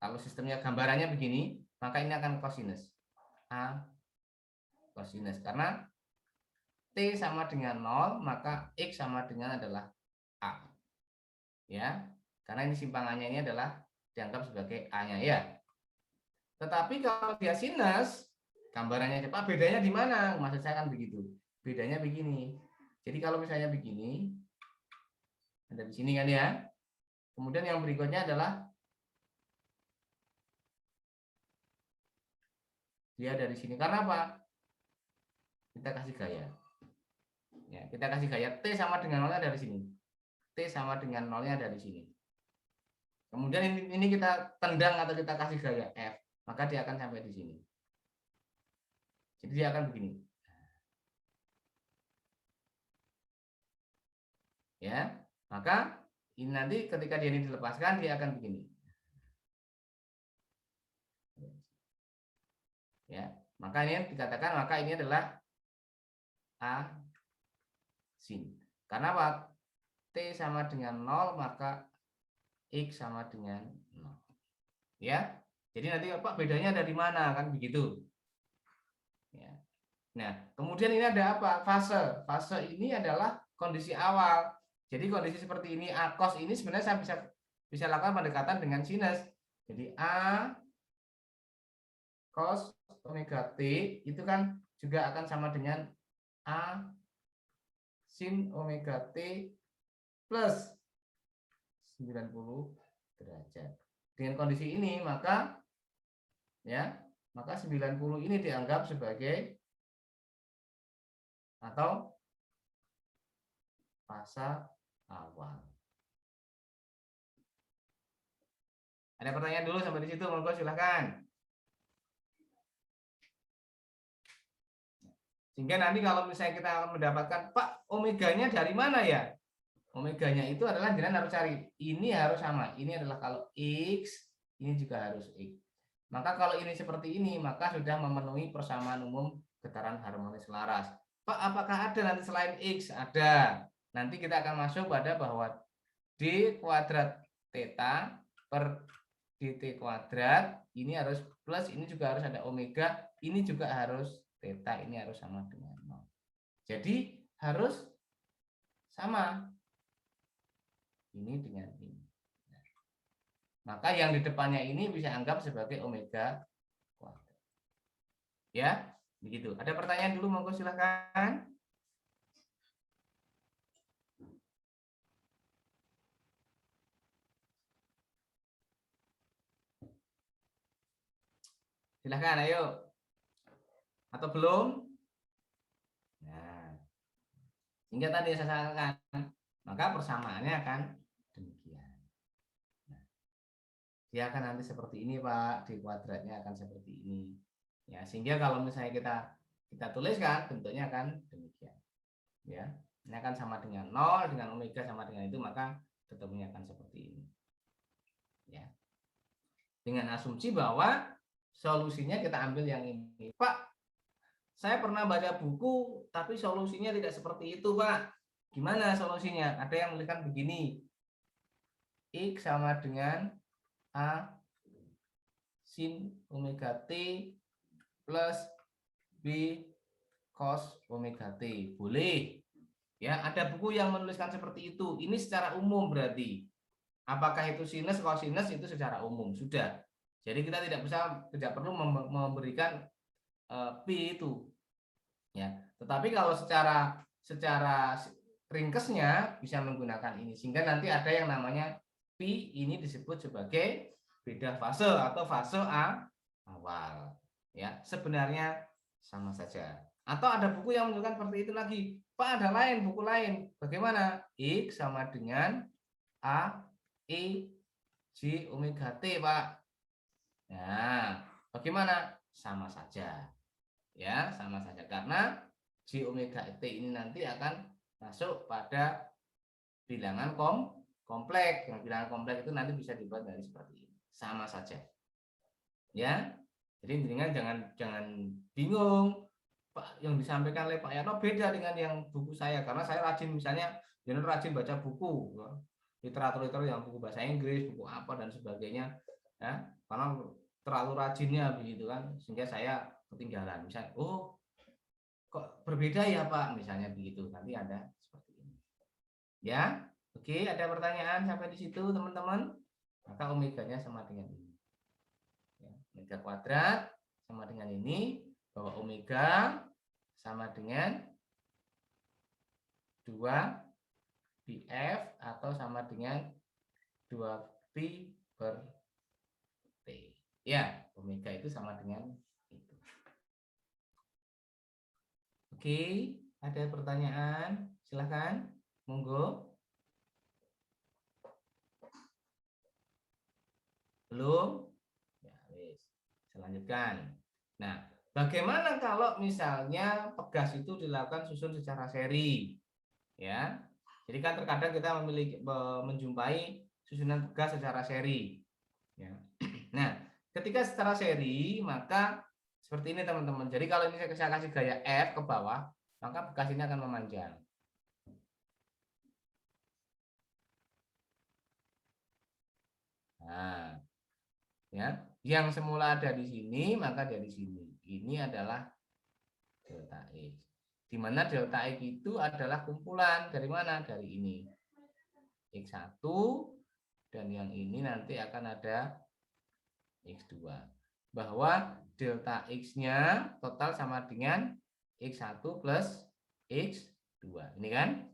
Kalau sistemnya gambarannya begini, maka ini akan kosinus. A kosinus. Karena T sama dengan 0, maka X sama dengan adalah A. Ya, karena ini simpangannya ini adalah dianggap sebagai A-nya ya. Tetapi kalau dia sinus, gambarannya Pak, bedanya di mana? Maksud saya kan begitu. Bedanya begini. Jadi kalau misalnya begini, ada di sini kan ya. Kemudian yang berikutnya adalah dia dari sini. Karena apa? Kita kasih gaya. Ya, kita kasih gaya T sama dengan 0-nya dari sini. T sama dengan 0-nya dari sini. Kemudian ini kita tendang atau kita kasih gaya F, maka dia akan sampai di sini. Jadi dia akan begini. Ya, maka ini nanti ketika dia ini dilepaskan dia akan begini. Ya, maka ini dikatakan maka ini adalah A sin. Karena apa? T sama dengan 0 maka X sama dengan 0. Ya. Jadi nanti Pak bedanya dari mana kan begitu. Ya. Nah, kemudian ini ada apa? Fase. Fase ini adalah kondisi awal. Jadi kondisi seperti ini A cos ini sebenarnya saya bisa lakukan pendekatan dengan sinus. Jadi A cos omega T itu kan juga akan sama dengan A sin omega T plus 90 derajat. Dengan kondisi ini maka 90 ini dianggap sebagai atau fase awal. Ada pertanyaan dulu sampai di situ, monggo silahkan. Sehingga nanti kalau misalnya kita mendapatkan, Pak, omeganya dari mana ya? Omeganya itu adalah jangan harus cari. Ini harus sama. Ini adalah kalau X, ini juga harus X. Maka kalau ini seperti ini, maka sudah memenuhi persamaan umum getaran harmonis selaras. Pak, apakah ada nanti selain X? Ada. Nanti kita akan masuk pada bahwa D kuadrat theta per dt kuadrat, ini harus plus, ini juga harus ada omega, ini juga harus theta, ini harus sama dengan 0. Jadi harus sama ini dengan ini. Maka yang di depannya ini bisa anggap sebagai omega kuadrat. Ya, begitu. Ada pertanyaan dulu, monggo silahkan. Silahkan, ayo. Atau belum? Nah, sehingga tadi saya sampaikan, maka persamaannya akan demikian. Nah, dia akan nanti seperti ini, Pak. D kuadratnya akan seperti ini. Ya, sehingga kalau misalnya kita tuliskan, bentuknya akan demikian. Ya, ini akan sama dengan 0, dengan omega sama dengan itu, maka ketemunya akan seperti ini. Ya. Dengan asumsi bahwa solusinya kita ambil yang ini. Pak, saya pernah baca buku, tapi solusinya tidak seperti itu, Pak. Gimana solusinya? Ada yang menuliskan begini. X sama dengan A sin omega T plus B cos omega T. Boleh. Ya, ada buku yang menuliskan seperti itu. Ini secara umum berarti. Apakah itu sinus, kosinus itu secara umum sudah. Jadi kita tidak perlu memberikan P itu. Ya, tetapi kalau secara ringkesnya bisa menggunakan ini sehingga nanti ada yang namanya P ini disebut sebagai beda fase atau fase awal. Ya, sebenarnya sama saja. Atau ada buku yang menunjukkan seperti itu lagi. Pak, ada lain, buku lain. Bagaimana? X sama dengan A, E, J, omega T, Pak. Nah, bagaimana? Sama saja. Ya, sama saja. Karena J omega T ini nanti akan masuk pada bilangan kompleks. Yang bilangan kompleks itu nanti bisa dibuat dari seperti ini. Sama saja. Ya. Jadi intinya jangan bingung. Pak, yang disampaikan oleh Pak Yarno beda dengan yang buku saya karena saya rajin misalnya rajin baca buku literatur yang buku bahasa Inggris, buku apa dan sebagainya ya, karena terlalu rajinnya begitu kan sehingga saya ketinggalan misalnya kok berbeda ya Pak misalnya begitu, nanti ada seperti ini ya. Oke, ada pertanyaan sampai di situ teman-teman? Maka omeganya sama dengan ini ya, omega kuadrat sama dengan ini, bahwa omega sama dengan 2πf atau sama dengan 2pi per T. Ya, omega itu sama dengan itu. Oke, ada pertanyaan? Silahkan, monggo. Belum? Ya, wis. Selanjutkan. Nah, bagaimana kalau misalnya pegas itu dilakukan susun secara seri? Ya. Jadi kan terkadang kita menjumpai susunan pegas secara seri. Ya. Nah, ketika secara seri maka seperti ini teman-teman. Jadi kalau ini saya kasih gaya F ke bawah, maka pegas ini akan memanjang. Nah, ya, yang semula ada di sini maka dari sini. Ini adalah delta X. Di mana delta X itu adalah kumpulan dari mana? Dari ini. X1 dan yang ini nanti akan ada X2. Bahwa delta X-nya total sama dengan X1 plus X2. Ini kan?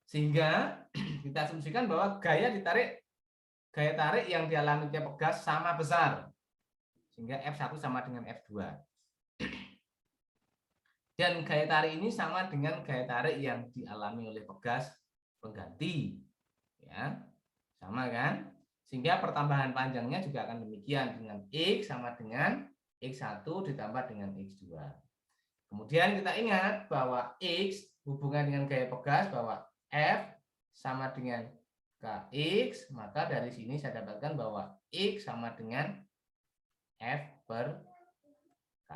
Sehingga kita asumsikan bahwa gaya tarik yang dialami tiap pegas sama besar. Sehingga F1 sama dengan F2. Dan gaya tarik ini sama dengan gaya tarik yang dialami oleh pegas pengganti. Ya, sama kan? Sehingga pertambahan panjangnya juga akan demikian dengan X sama dengan X1 ditambah dengan X2. Kemudian kita ingat bahwa X hubungan dengan gaya pegas bahwa F sama dengan Kx, maka dari sini saya dapatkan bahwa X sama dengan F per K.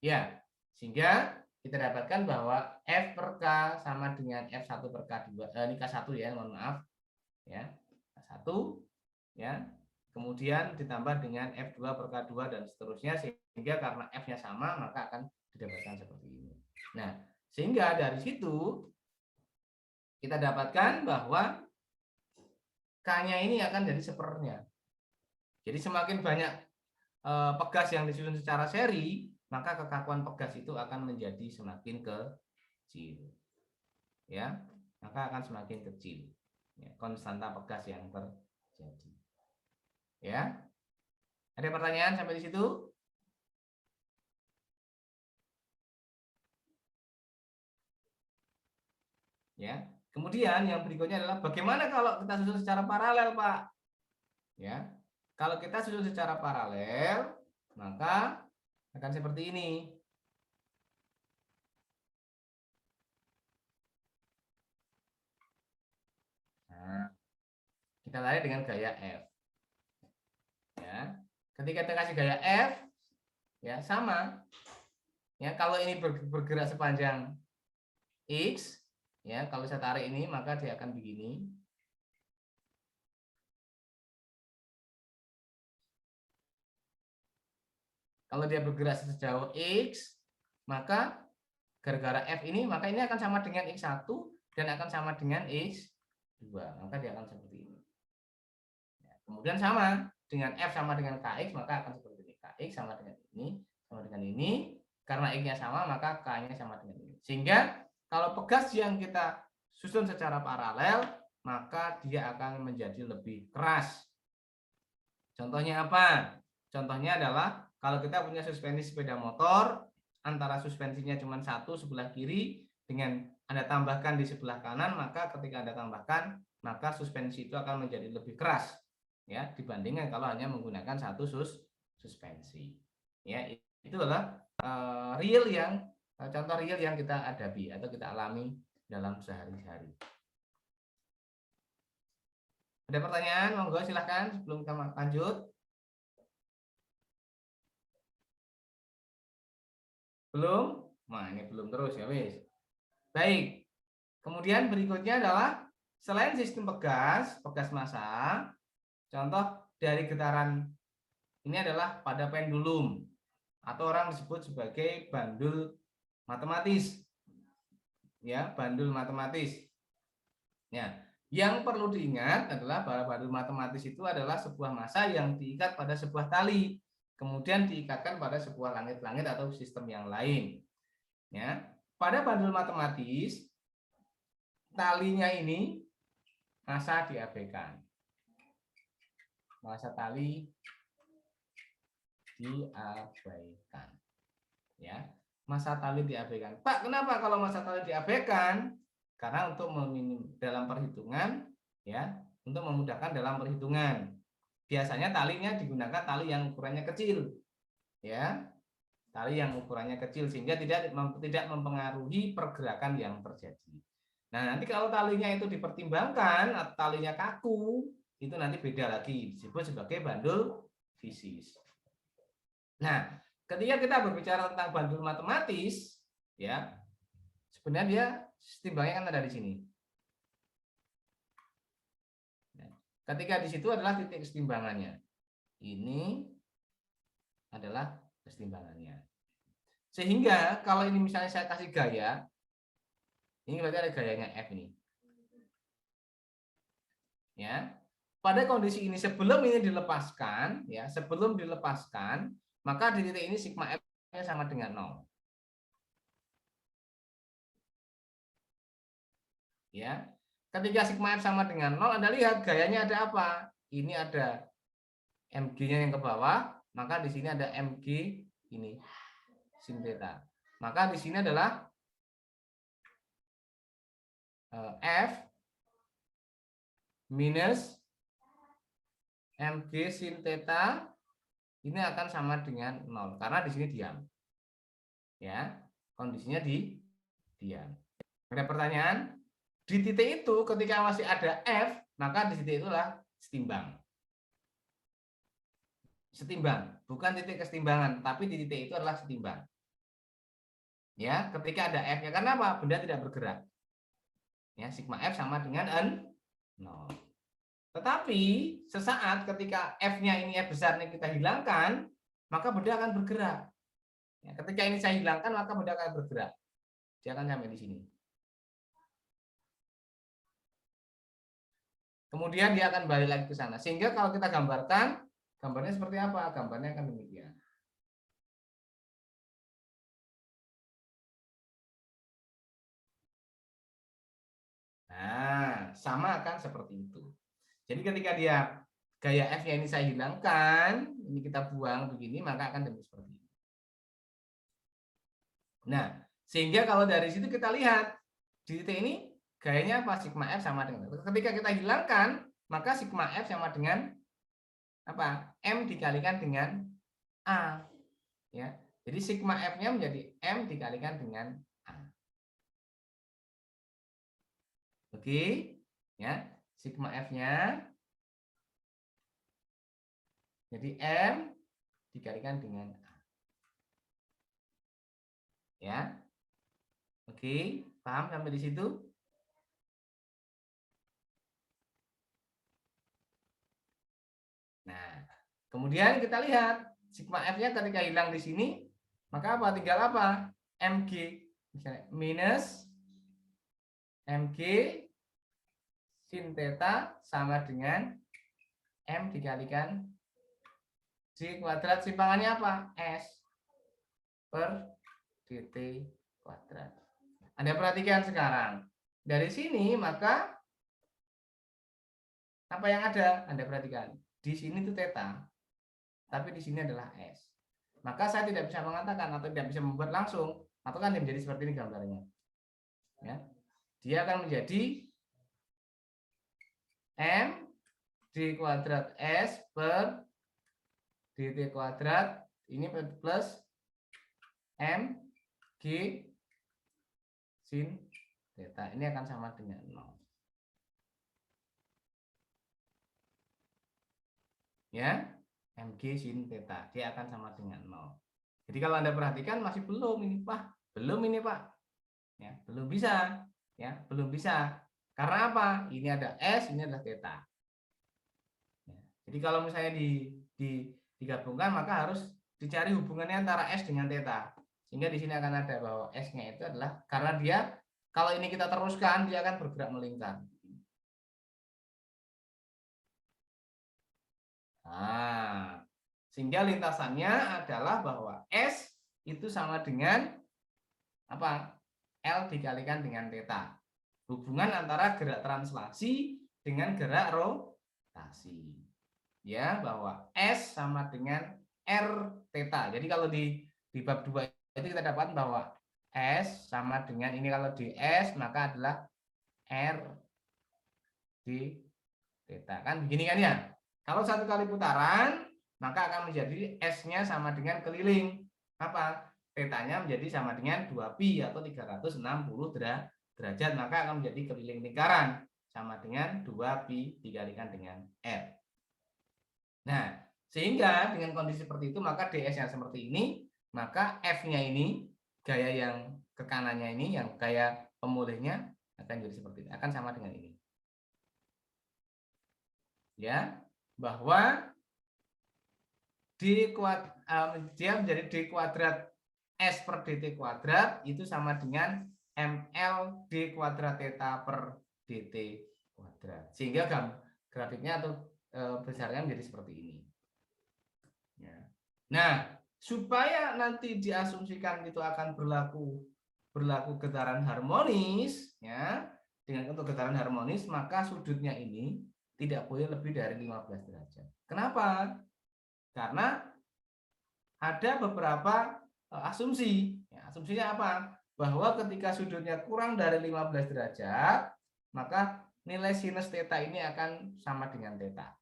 Ya, sehingga kita dapatkan bahwa F per K sama dengan F1 per K2, ini K1 ya, mohon maaf. Ya, K1 ya. Kemudian ditambah dengan F2 per K2 dan seterusnya, sehingga karena F-nya sama maka akan didapatkan seperti ini. Nah, sehingga dari situ kita dapatkan bahwa K-nya ini akan jadi sepernya. Jadi semakin banyak pegas yang disusun secara seri, maka kekakuan pegas itu akan menjadi semakin kecil. Ya, maka akan semakin kecil. Ya, konstanta pegas yang terjadi. Ya. Ada pertanyaan sampai di situ? Ya. Kemudian yang berikutnya adalah bagaimana kalau kita susun secara paralel, Pak? Ya. Kalau kita susun secara paralel, maka akan seperti ini. Nah, kita tarik dengan gaya F. Ya. Ketika kita kasih gaya F, ya sama. Ya, kalau ini bergerak sepanjang X, ya, kalau saya tarik ini maka dia akan begini. Kalau dia bergerak sejauh X, maka gara-gara F ini, maka ini akan sama dengan X1 dan akan sama dengan X2. Maka dia akan seperti ini. Kemudian sama dengan F sama dengan KX, maka akan seperti ini. KX sama dengan ini, sama dengan ini. Karena X-nya sama, maka K-nya sama dengan ini. Sehingga kalau pegas yang kita susun secara paralel, maka dia akan menjadi lebih keras. Contohnya apa? Contohnya adalah kalau kita punya suspensi sepeda motor, antara suspensinya cuma satu sebelah kiri, dengan Anda tambahkan di sebelah kanan, maka ketika Anda tambahkan, maka suspensi itu akan menjadi lebih keras, ya, dibandingkan kalau hanya menggunakan satu suspensi. Ya, itu adalah contoh real yang kita hadapi atau kita alami dalam sehari-hari. Ada pertanyaan? Monggo silahkan sebelum kita lanjut. Belum? Nah, ini belum terus ya, wis. Baik. Kemudian berikutnya adalah selain sistem pegas massa, contoh dari getaran ini adalah pada pendulum atau orang disebut sebagai bandul matematis. Ya, bandul matematis. Ya, yang perlu diingat adalah bahwa bandul matematis itu adalah sebuah massa yang diikat pada sebuah tali, kemudian diikatkan pada sebuah langit-langit atau sistem yang lain. Ya, pada bandul matematis talinya ini massa diabaikan. Massa tali diabaikan. Ya, massa tali diabaikan. Pak, kenapa kalau massa tali diabaikan? Karena untuk dalam perhitungan, ya, untuk memudahkan dalam perhitungan. Biasanya talinya digunakan tali yang ukurannya kecil, ya, tali yang ukurannya kecil sehingga tidak mempengaruhi pergerakan yang terjadi. Nah, nanti kalau talinya itu dipertimbangkan, atau talinya kaku, itu nanti beda lagi, disebut sebagai bandul fisis. Nah, ketika kita berbicara tentang bandul matematis, ya, sebenarnya dia timbangnya kan ada di sini. Ketika di situ adalah titik kesetimbangannya. Ini adalah kesetimbangannya. Sehingga kalau ini misalnya saya kasih gaya, ini berarti ada gayanya F ini. Ya. Pada kondisi ini sebelum ini dilepaskan, ya, sebelum dilepaskan, maka di titik ini sigma F-nya sama dengan 0. Ya. Ketika sigma F sama dengan 0, Anda lihat gayanya ada apa? Ini ada mg-nya yang ke bawah, maka di sini ada mg ini sin theta. Maka di sini adalah F minus mg sin theta ini akan sama dengan 0 karena di sini diam. Ya, kondisinya di diam. Ada pertanyaan? Di titik itu ketika masih ada F, maka di titik itulah setimbang. Setimbang, bukan titik kesetimbangan, tapi di titik itu adalah setimbang. Ya, ketika ada F-nya, karena apa? Benda tidak bergerak. Ya, sigma F sama dengan N0. Tetapi sesaat ketika F-nya ini F besar ini kita hilangkan, maka benda akan bergerak. Ya, ketika ini saya hilangkan, maka benda akan bergerak. Dia akan sampai di sini. Kemudian dia akan balik lagi ke sana. Sehingga kalau kita gambarkan, gambarnya seperti apa? Gambarnya akan demikian. Nah, sama akan seperti itu. Jadi ketika dia gaya F-nya ini saya hilangkan, ini kita buang begini, maka akan jadi seperti ini. Nah, sehingga kalau dari situ kita lihat, di titik ini gayanya apa? Sigma F sama dengan. Ketika kita hilangkan, maka sigma F sama dengan apa? M dikalikan dengan A. Ya. Jadi sigma F-nya menjadi M dikalikan dengan A. Oke, ya. Sigma F-nya jadi M dikalikan dengan A. Ya. Oke, paham sampai di situ? Nah, kemudian kita lihat sigma F-nya ketika hilang di sini, maka apa? Tinggal apa? Mg. Misalnya minus Mg sin theta sama dengan M dikalikan G kuadrat. Simpangannya apa? S per dt kuadrat. Anda perhatikan sekarang. Dari sini maka apa yang ada? Anda perhatikan. Di sini itu theta, tapi di sini adalah S. Maka saya tidak bisa mengatakan atau tidak bisa membuat langsung, atau kan menjadi seperti ini gambarnya. Ya. Dia akan menjadi M d kuadrat S per dt kuadrat, ini plus M G sin theta. Ini akan sama dengan 0. Ya, Mg sin theta, dia akan sama dengan 0. Jadi kalau Anda perhatikan masih belum ini, Pak. Belum ini, Pak. Ya, belum bisa. Ya, belum bisa. Karena apa? Ini ada S, ini adalah theta. Ya, jadi kalau misalnya digabungkan maka harus dicari hubungannya antara S dengan theta. Sehingga di sini akan ada bahwa S-nya itu adalah karena dia kalau ini kita teruskan dia akan bergerak melingkar. Nah, sehingga lintasannya adalah bahwa S itu sama dengan apa? L dikalikan dengan theta. Hubungan antara gerak translasi dengan gerak rotasi. Ya, bahwa S sama dengan R theta. Jadi kalau di bab 2 itu kita dapat bahwa S sama dengan ini, kalau di S maka adalah R di theta. Kan begini kan ya? Kalau satu kali putaran, maka akan menjadi S-nya sama dengan keliling. Apa? Theta-nya menjadi sama dengan 2pi atau 360 derajat. Maka akan menjadi keliling lingkaran. Sama dengan 2pi dikalikan dengan R. Nah, sehingga dengan kondisi seperti itu, maka ds-nya seperti ini. Maka F-nya ini, gaya yang ke kanannya ini, yang gaya pemulihnya, akan jadi seperti ini. Akan sama dengan ini. Ya. Bahwa dia menjadi d kuadrat S per dt kuadrat itu sama dengan ml d kuadrat theta per dt kuadrat. Sehingga grafiknya atau besarnya menjadi seperti ini. Ya. Nah, supaya nanti diasumsikan itu akan berlaku getaran harmonis, ya, dengan untuk getaran harmonis maka sudutnya ini tidak boleh lebih dari 15 derajat. Kenapa? Karena ada beberapa asumsi. Ya, asumsinya apa? Bahwa ketika sudutnya kurang dari 15 derajat, maka nilai sinus theta ini akan sama dengan theta.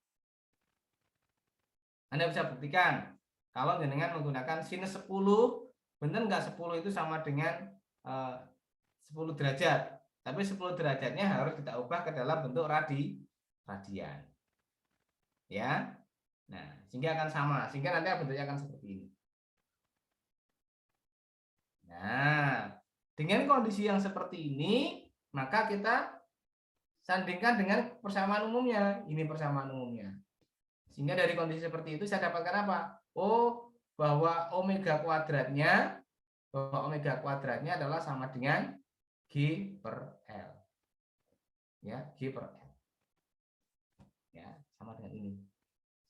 Anda bisa buktikan. Kalau dengan menggunakan sinus 10, benar nggak 10 itu sama dengan 10 derajat. Tapi 10 derajatnya harus kita ubah ke dalam bentuk radian. Ya. Nah, sehingga akan sama. Sehingga nanti bentuknya akan seperti ini. Nah, dengan kondisi yang seperti ini, maka kita sandingkan dengan persamaan umumnya. Ini persamaan umumnya. Sehingga dari kondisi seperti itu saya dapatkan apa? Oh, bahwa omega kuadratnya adalah sama dengan G per L. Ya, G per L. Ya, sama dengan ini.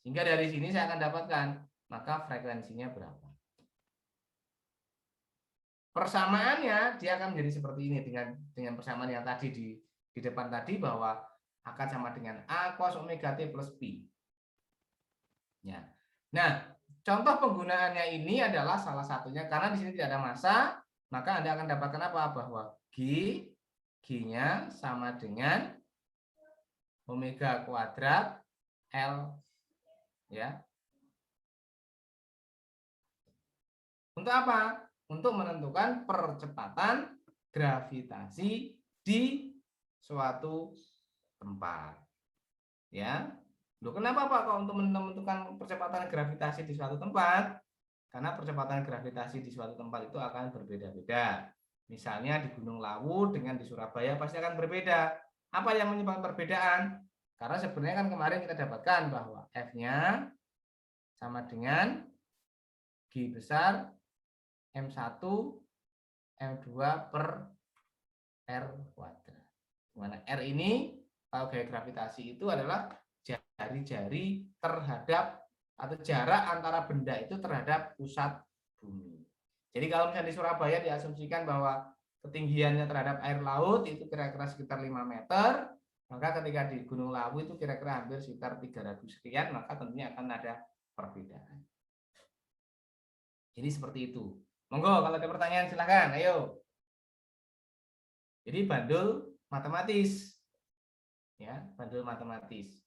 Sehingga dari sini saya akan dapatkan maka frekuensinya berapa. Persamaannya dia akan menjadi seperti ini dengan persamaan yang tadi di depan tadi bahwa akan sama dengan A cos omega T plus pi. Ya. Nah, contoh penggunaannya ini adalah salah satunya karena di sini tidak ada massa, maka Anda akan dapatkan apa? Bahwa G-nya sama dengan omega kuadrat L, ya. Untuk apa? Untuk menentukan percepatan gravitasi di suatu tempat. Ya. Loh, kenapa Pak kok untuk menentukan percepatan gravitasi di suatu tempat? Karena percepatan gravitasi di suatu tempat itu akan berbeda-beda. Misalnya di Gunung Lawu dengan di Surabaya pasti akan berbeda. Apa yang menyebabkan perbedaan? Karena sebenarnya kan kemarin kita dapatkan bahwa F-nya sama dengan G besar M1 M2 per R kuadrat. Dimana R ini kalau gaya gravitasi itu adalah jari-jari terhadap atau jarak antara benda itu terhadap pusat bumi. Jadi kalau misalnya di Surabaya diasumsikan bahwa ketinggiannya terhadap air laut itu kira-kira sekitar 5 meter, maka ketika di Gunung Lawu itu kira-kira hampir sekitar 300 sekian, maka tentunya akan ada perbedaan. Jadi seperti itu. Monggo kalau ada pertanyaan silakan, ayo. Jadi bandul matematis. Ya, bandul matematis.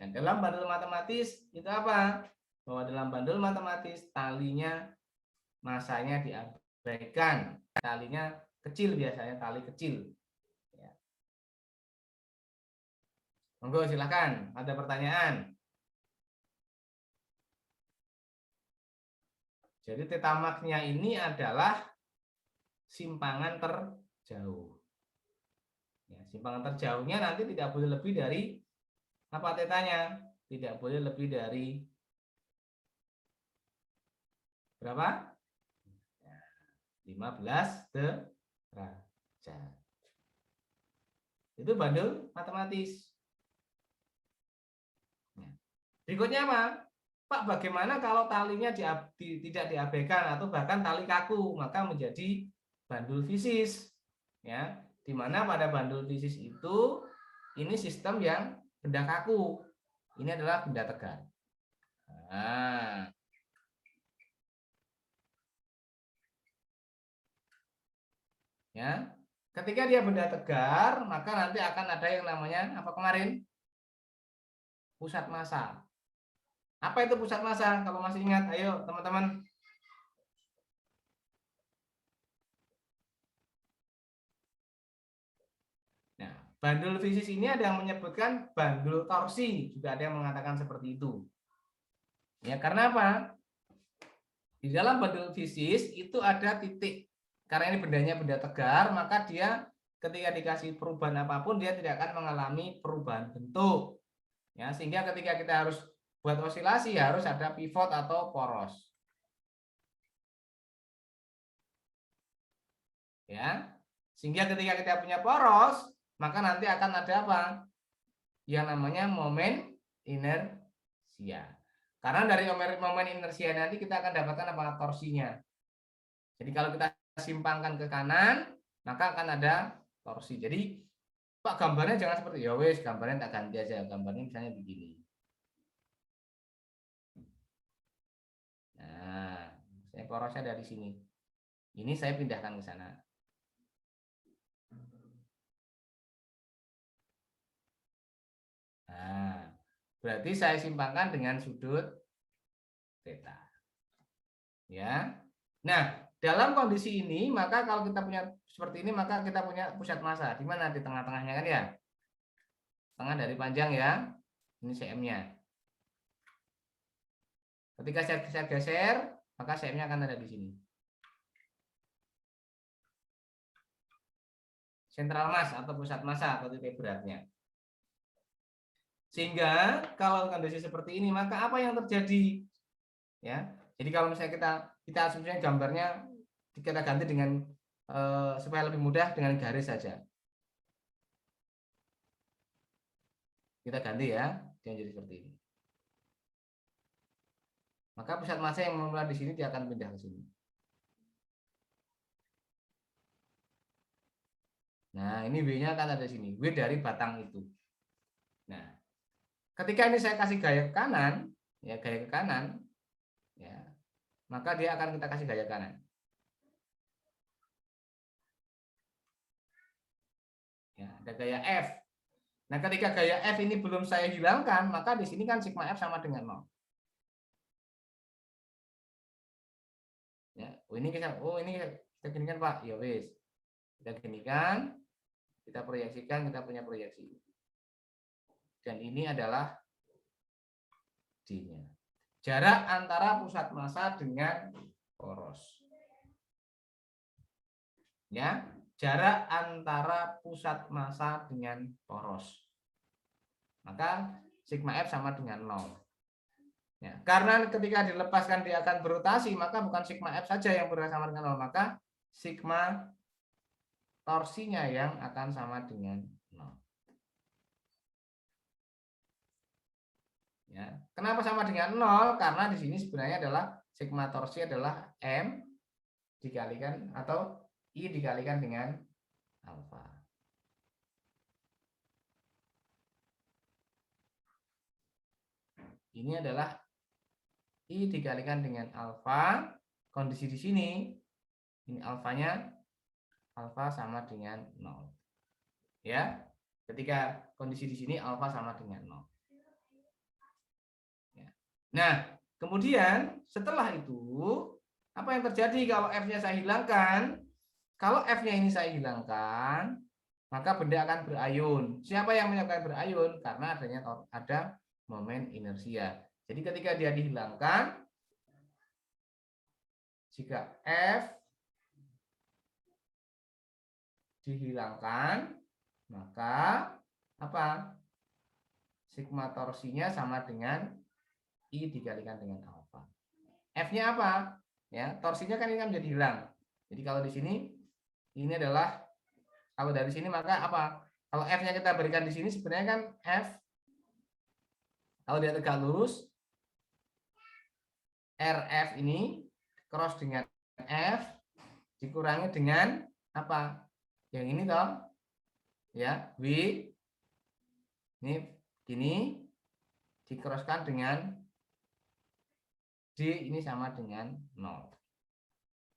Dan dalam bandul matematis itu apa? Bahwa dalam bandul matematis talinya masanya diabaikan, talinya kecil biasanya, tali kecil. Ya. Monggo silakan, ada pertanyaan. Jadi theta max-nya ini adalah simpangan terjauh. Ya, simpangan terjauhnya nanti tidak boleh lebih dari apa tetanya? Tidak boleh lebih dari berapa? 15 derajat. Itu bandul matematis. Berikutnya apa? Pak, bagaimana kalau talinya tidak diabaikan atau bahkan tali kaku, maka menjadi bandul fisis. Ya, di mana pada bandul fisis itu ini sistem yang benda kaku. Ini adalah benda tegar. Nah, ya, ketika dia benda tegar, maka nanti akan ada yang namanya apa kemarin? Pusat massa. Apa itu pusat massa? Kalau masih ingat, ayo teman-teman. Nah, bandul fisis ini ada yang menyebutkan bandul torsi, juga ada yang mengatakan seperti itu. Ya, karena apa? Di dalam bandul fisis itu ada titik. Karena ini bendanya benda tegar, maka dia ketika dikasih perubahan apapun dia tidak akan mengalami perubahan bentuk. Ya, sehingga ketika kita harus buat osilasi harus ada pivot atau poros. Ya. Sehingga ketika kita punya poros, maka nanti akan ada apa? Yang namanya momen inersia. Karena dari momen inersia nanti kita akan dapatkan apa? Torsinya. Jadi kalau kita simpangkan ke kanan, maka akan ada torsi. Jadi Pak, gambarnya jangan seperti ya wes, gambarnya tak ganti aja. Gambarnya misalnya begini. Nah, saya porosnya dari sini. Ini saya pindahkan ke sana. Nah, berarti saya simpangkan dengan sudut theta. Ya. Nah, dalam kondisi ini, maka kalau kita punya seperti ini, maka kita punya pusat massa. Di mana? Di tengah-tengahnya kan ya? Tengah dari panjang ya. Ini cm-nya. Ketika saya geser, maka cm-nya akan ada di sini. Sentral mass atau pusat massa atau titik beratnya. Sehingga kalau kondisi seperti ini, maka apa yang terjadi? Ya. Jadi kalau misalnya kita asumsikan gambarnya kita ganti dengan supaya lebih mudah dengan garis saja. Kita ganti ya, dia jadi seperti ini. Maka pusat massa yang mulai di sini dia akan pindah ke sini. Nah, ini W-nya akan ada di sini. W dari batang itu. Nah, ketika ini saya kasih gaya ke kanan, ya gaya ke kanan, ya, maka dia akan kita kasih gaya kanan. Ya, ada gaya F. Nah, ketika gaya F ini belum saya hilangkan, maka di sini kan sigma F sama dengan 0. Ya, ini kita ginikan Pak, ya wis. Kita ginikan, kita proyeksikan, kita punya proyeksi. Dan ini adalah D-nya. Jarak antara pusat massa dengan poros. Ya, jarak antara pusat massa dengan poros. Maka sigma F sama dengan 0. Ya, karena ketika dilepaskan dia akan berotasi, maka bukan sigma F saja yang berada sama dengan 0, maka sigma torsinya yang akan sama dengan 0. Ya, kenapa sama dengan 0? Karena di sini sebenarnya adalah sigma torsi adalah M dikalikan atau I dikalikan dengan alfa. Ini adalah I dikalikan dengan alfa. Kondisi di sini, ini alfanya, alfa sama dengan 0. Ya, ketika kondisi di sini alfa sama dengan 0. Ya. Nah, kemudian setelah itu, apa yang terjadi kalau F-nya saya hilangkan? Kalau F-nya ini saya hilangkan, maka benda akan berayun. Siapa yang menyebabkan berayun? Karena adanya ada momen inersia. Jadi ketika dia dihilangkan, jika F dihilangkan, maka apa? Sigma torsinya sama dengan I dikalikan dengan alfa. F-nya apa? Ya, torsinya kan ini kan menjadi hilang. Jadi kalau di sini ini adalah, kalau dari sini maka apa? Kalau F-nya kita berikan di sini sebenarnya kan F, kalau dia tegak lurus, RF ini cross dengan F dikurangi dengan apa? Yang ini toh, ya, W ini gini dikroskan dengan D ini sama dengan 0.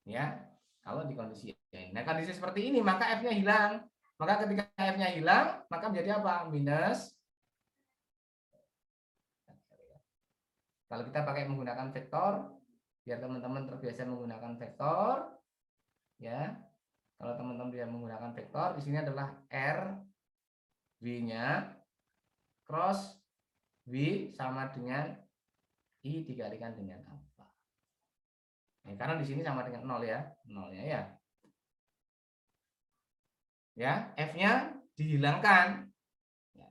Ya, kalau di kondisi ini. Nah, kondisi seperti ini maka F-nya hilang. Maka ketika F-nya hilang, maka menjadi apa? Minus. Kalau kita pakai menggunakan vektor, biar teman-teman terbiasa menggunakan vektor, ya. Kalau teman-teman bisa menggunakan vektor, di sini adalah R W-nya cross W sama dengan I dikalikan dengan alfa. Nah, karena di sini sama dengan 0 ya, 0-nya ya. Ya, F-nya dihilangkan. Ya.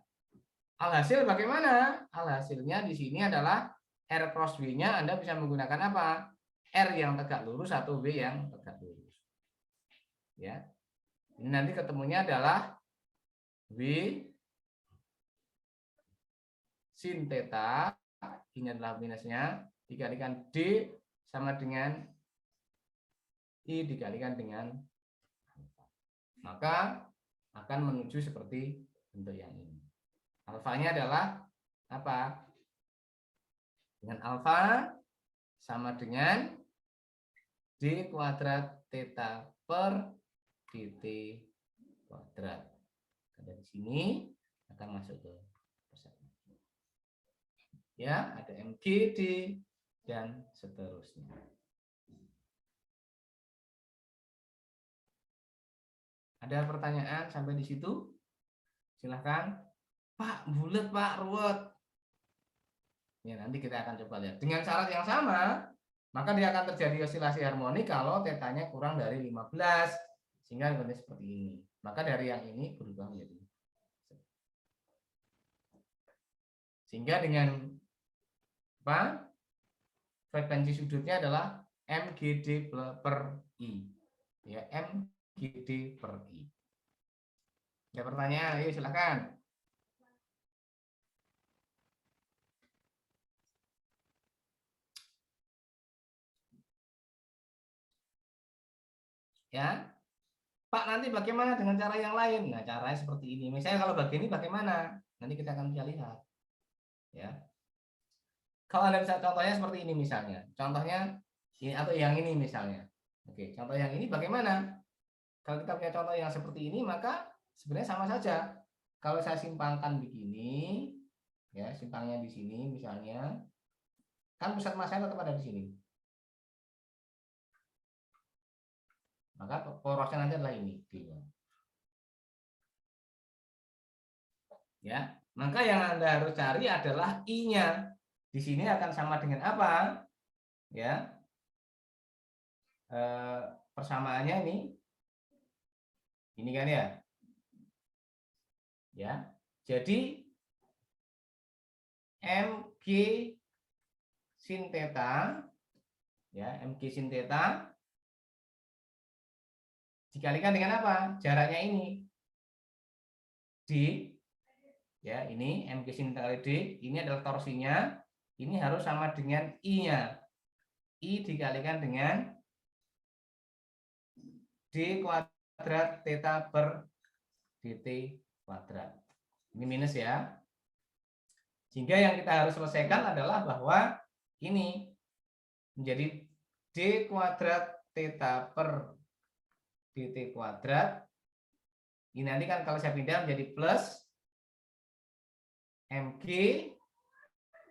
Alhasil bagaimana? Alhasilnya di sini adalah R cross W-nya Anda bisa menggunakan apa? R yang tegak lurus atau W yang tegak lurus. Ya. Ini nanti ketemunya adalah W sin theta, ini adalah minusnya, dikalikan D sama dengan I dikalikan dengan alfa. Maka akan menuju seperti bentuk yang ini. Alfanya adalah apa? Dengan alfa sama dengan D kuadrat theta per dt kuadrat. Dari sini akan masuk ke persatuan. Ya, ada MGD dan seterusnya. Ada pertanyaan sampai di situ? Silahkan. Pak, bulat Pak, ruwet. Ya, nanti kita akan coba lihat. Dengan syarat yang sama, maka dia akan terjadi osilasi harmonik kalau tetanya kurang dari 15. Sehingga bentuknya seperti ini. Maka dari yang ini berubah menjadi. Sehingga dengan apa? Frekuensi sudutnya adalah MGD per I. Ya, MGD per I. Ada pertanyaan? Ayo silakan. Ya, Pak, nanti bagaimana dengan cara yang lain? Nah, caranya seperti ini. Misalnya kalau bagian ini bagaimana? Nanti kita akan bisa lihat. Ya. Kalau Anda bisa contohnya seperti ini misalnya. Contohnya ini atau yang ini misalnya. Oke, contoh yang ini bagaimana? Kalau kita punya contoh yang seperti ini, maka sebenarnya sama saja. Kalau saya simpangkan begini, ya, simpangnya di sini misalnya, kan pusat masanya tetap ada di sini. Maka porosnya nanti adalah ini. Ya, maka yang Anda harus cari adalah I-nya. Di sini akan sama dengan apa? Ya, persamaannya ini kan ya. Ya, jadi MG sin theta, ya, mg sin theta dikalikan dengan apa? Jaraknya ini d, ya, ini mg sin theta kali d, ini adalah torsinya, ini harus sama dengan i-nya. I dikalikan dengan d kuadrat theta per dt kuadrat. Ini minus ya. Sehingga yang kita harus selesaikan adalah bahwa ini menjadi d kuadrat theta per dt kuadrat. Ini nanti kan kalau saya pindah menjadi plus mg,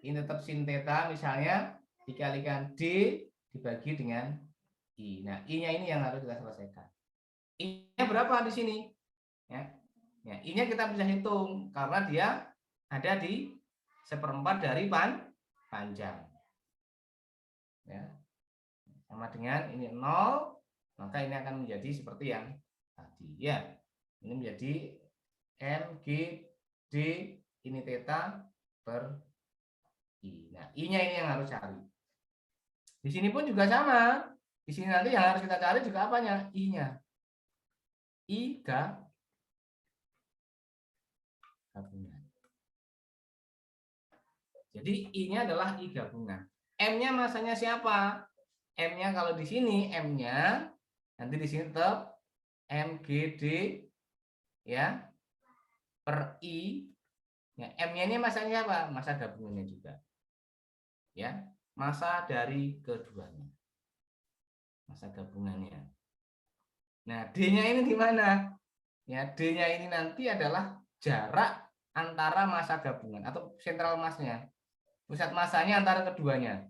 ini tetap sin theta misalnya, dikalikan d dibagi dengan i. Nah, i-nya ini yang harus kita selesaikan. I-nya berapa di sini? Ya. Ya, I-nya kita bisa hitung karena dia ada di 1/4 dari panjang. Ya. Sama dengan ini 0, maka ini akan menjadi seperti yang tadi. Ya. Ini menjadi mg d ini theta per i. Nah, i-nya ini yang harus cari. Di sini pun juga sama. Di sini nanti yang harus kita cari juga apanya? I-nya. I gabungan. Jadi I-nya adalah I gabungan. M-nya masanya siapa? M-nya kalau di sini M-nya nanti di sini tetap MGD ya per I. Ya, M-nya ini masanya apa? Masa gabungannya juga. Ya, masa dari keduanya. Masa gabungannya. Nah, D-nya ini di mana? Ya, D-nya ini nanti adalah jarak antara masa gabungan atau sentral massnya. Pusat masanya antara keduanya.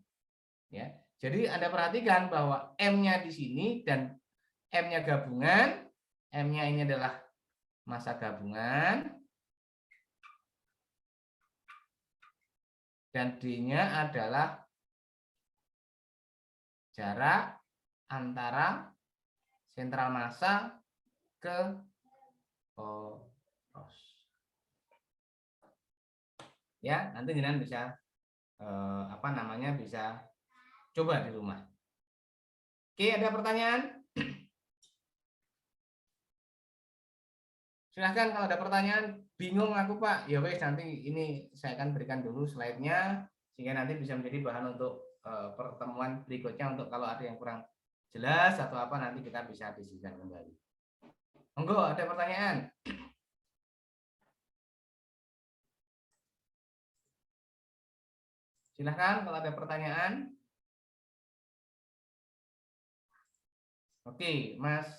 Ya. Jadi Anda perhatikan bahwa M-nya di sini dan M-nya gabungan. M-nya ini adalah masa gabungan. Dan D-nya adalah jarak antara sentral massa ke poros. Ya, nanti jenengan bisa bisa coba di rumah. Oke, ada pertanyaan? Silahkan kalau ada pertanyaan. Bingung aku Pak, ya wes nanti ini saya akan berikan dulu slide-nya sehingga nanti bisa menjadi bahan untuk pertemuan berikutnya untuk kalau ada yang kurang jelas atau apa nanti kita bisa diskusikan kembali. Monggo, ada pertanyaan? Silahkan kalau ada pertanyaan. Oke, Mas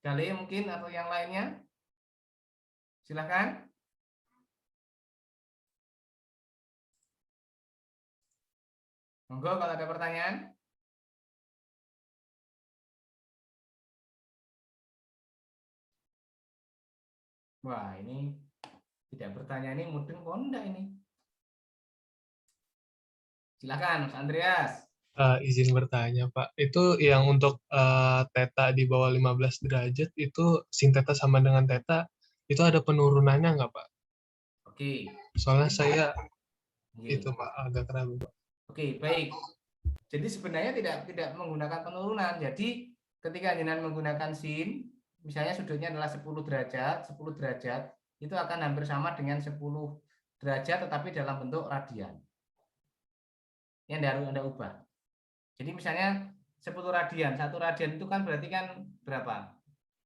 Gale mungkin atau yang lainnya? Silahkan. Monggo kalau ada pertanyaan. Wah, ini tidak bertanya ini mudeng konda ini. Silakan Mas Andreas. Izin bertanya Pak, itu yang untuk theta di bawah 15 derajat itu sin theta sama dengan theta itu ada penurunannya nggak Pak? Oke. Soalnya saya itu Pak agak ragu Pak. Oke, baik. Jadi sebenarnya tidak menggunakan penurunan. Jadi ketika jenengan menggunakan sin, misalnya sudutnya adalah 10 derajat itu akan hampir sama dengan 10 derajat tetapi dalam bentuk radian. Yang harus Anda ubah. Jadi misalnya 10 radian, 1 radian itu kan berarti kan berapa?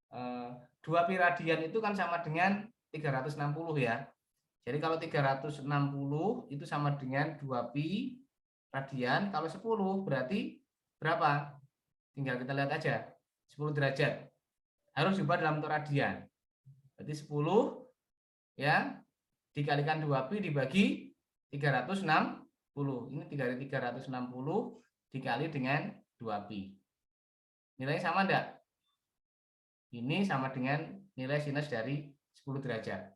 2 pi radian itu kan sama dengan 360 ya. Jadi kalau 360 itu sama dengan 2 pi radian, kalau 10 berarti berapa? Tinggal kita lihat aja. 10 derajat. Harus diubah dalam bentuk radian. Berarti 10 ya dikalikan 2 pi dibagi 360. Ini 360 dikali dengan 2 pi. Nilainya sama enggak? Ini sama dengan nilai sinus dari 10 derajat.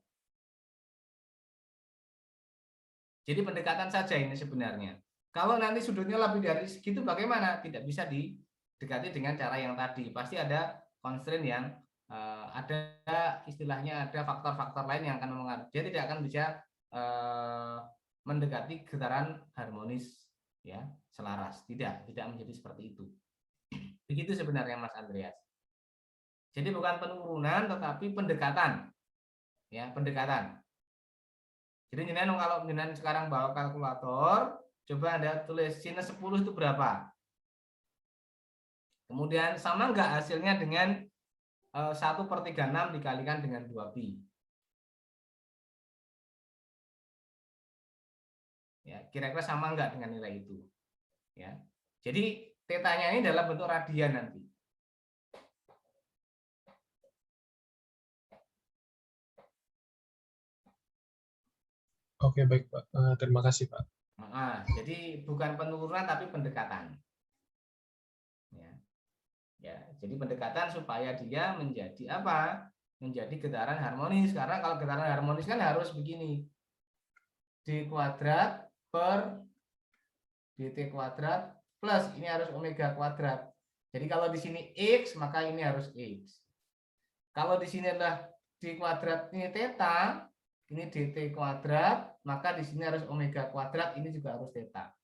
Jadi pendekatan saja ini sebenarnya. Kalau nanti sudutnya lebih dari segitu bagaimana? Tidak bisa didekati dengan cara yang tadi. Pasti ada constraint yang ada istilahnya ada faktor-faktor lain yang akan mempengaruhi. Dia tidak akan bisa mendekati getaran harmonis ya, selaras. Tidak menjadi seperti itu. Begitu sebenarnya Mas Andreas. Jadi bukan penurunan tetapi pendekatan. Ya, pendekatan. Jadi jenengan kalau jenengan sekarang bawa kalkulator, coba Anda tulis sinus 10 itu berapa? Kemudian sama enggak hasilnya dengan 1/36 dikalikan dengan 2pi? Ya, kira-kira sama enggak dengan nilai itu? Ya. Jadi tetanya ini dalam bentuk radian nanti. Oke, baik Pak. Terima kasih Pak. Jadi bukan penurunan tapi pendekatan. Ya, jadi pendekatan supaya dia menjadi apa? Menjadi getaran harmonis. Karena kalau getaran harmonis kan harus begini. D kuadrat per dt kuadrat plus ini harus omega kuadrat. Jadi kalau di sini x maka ini harus x. Kalau di sini adalah d kuadrat ini theta, ini dt kuadrat, maka di sini harus omega kuadrat, ini juga harus theta.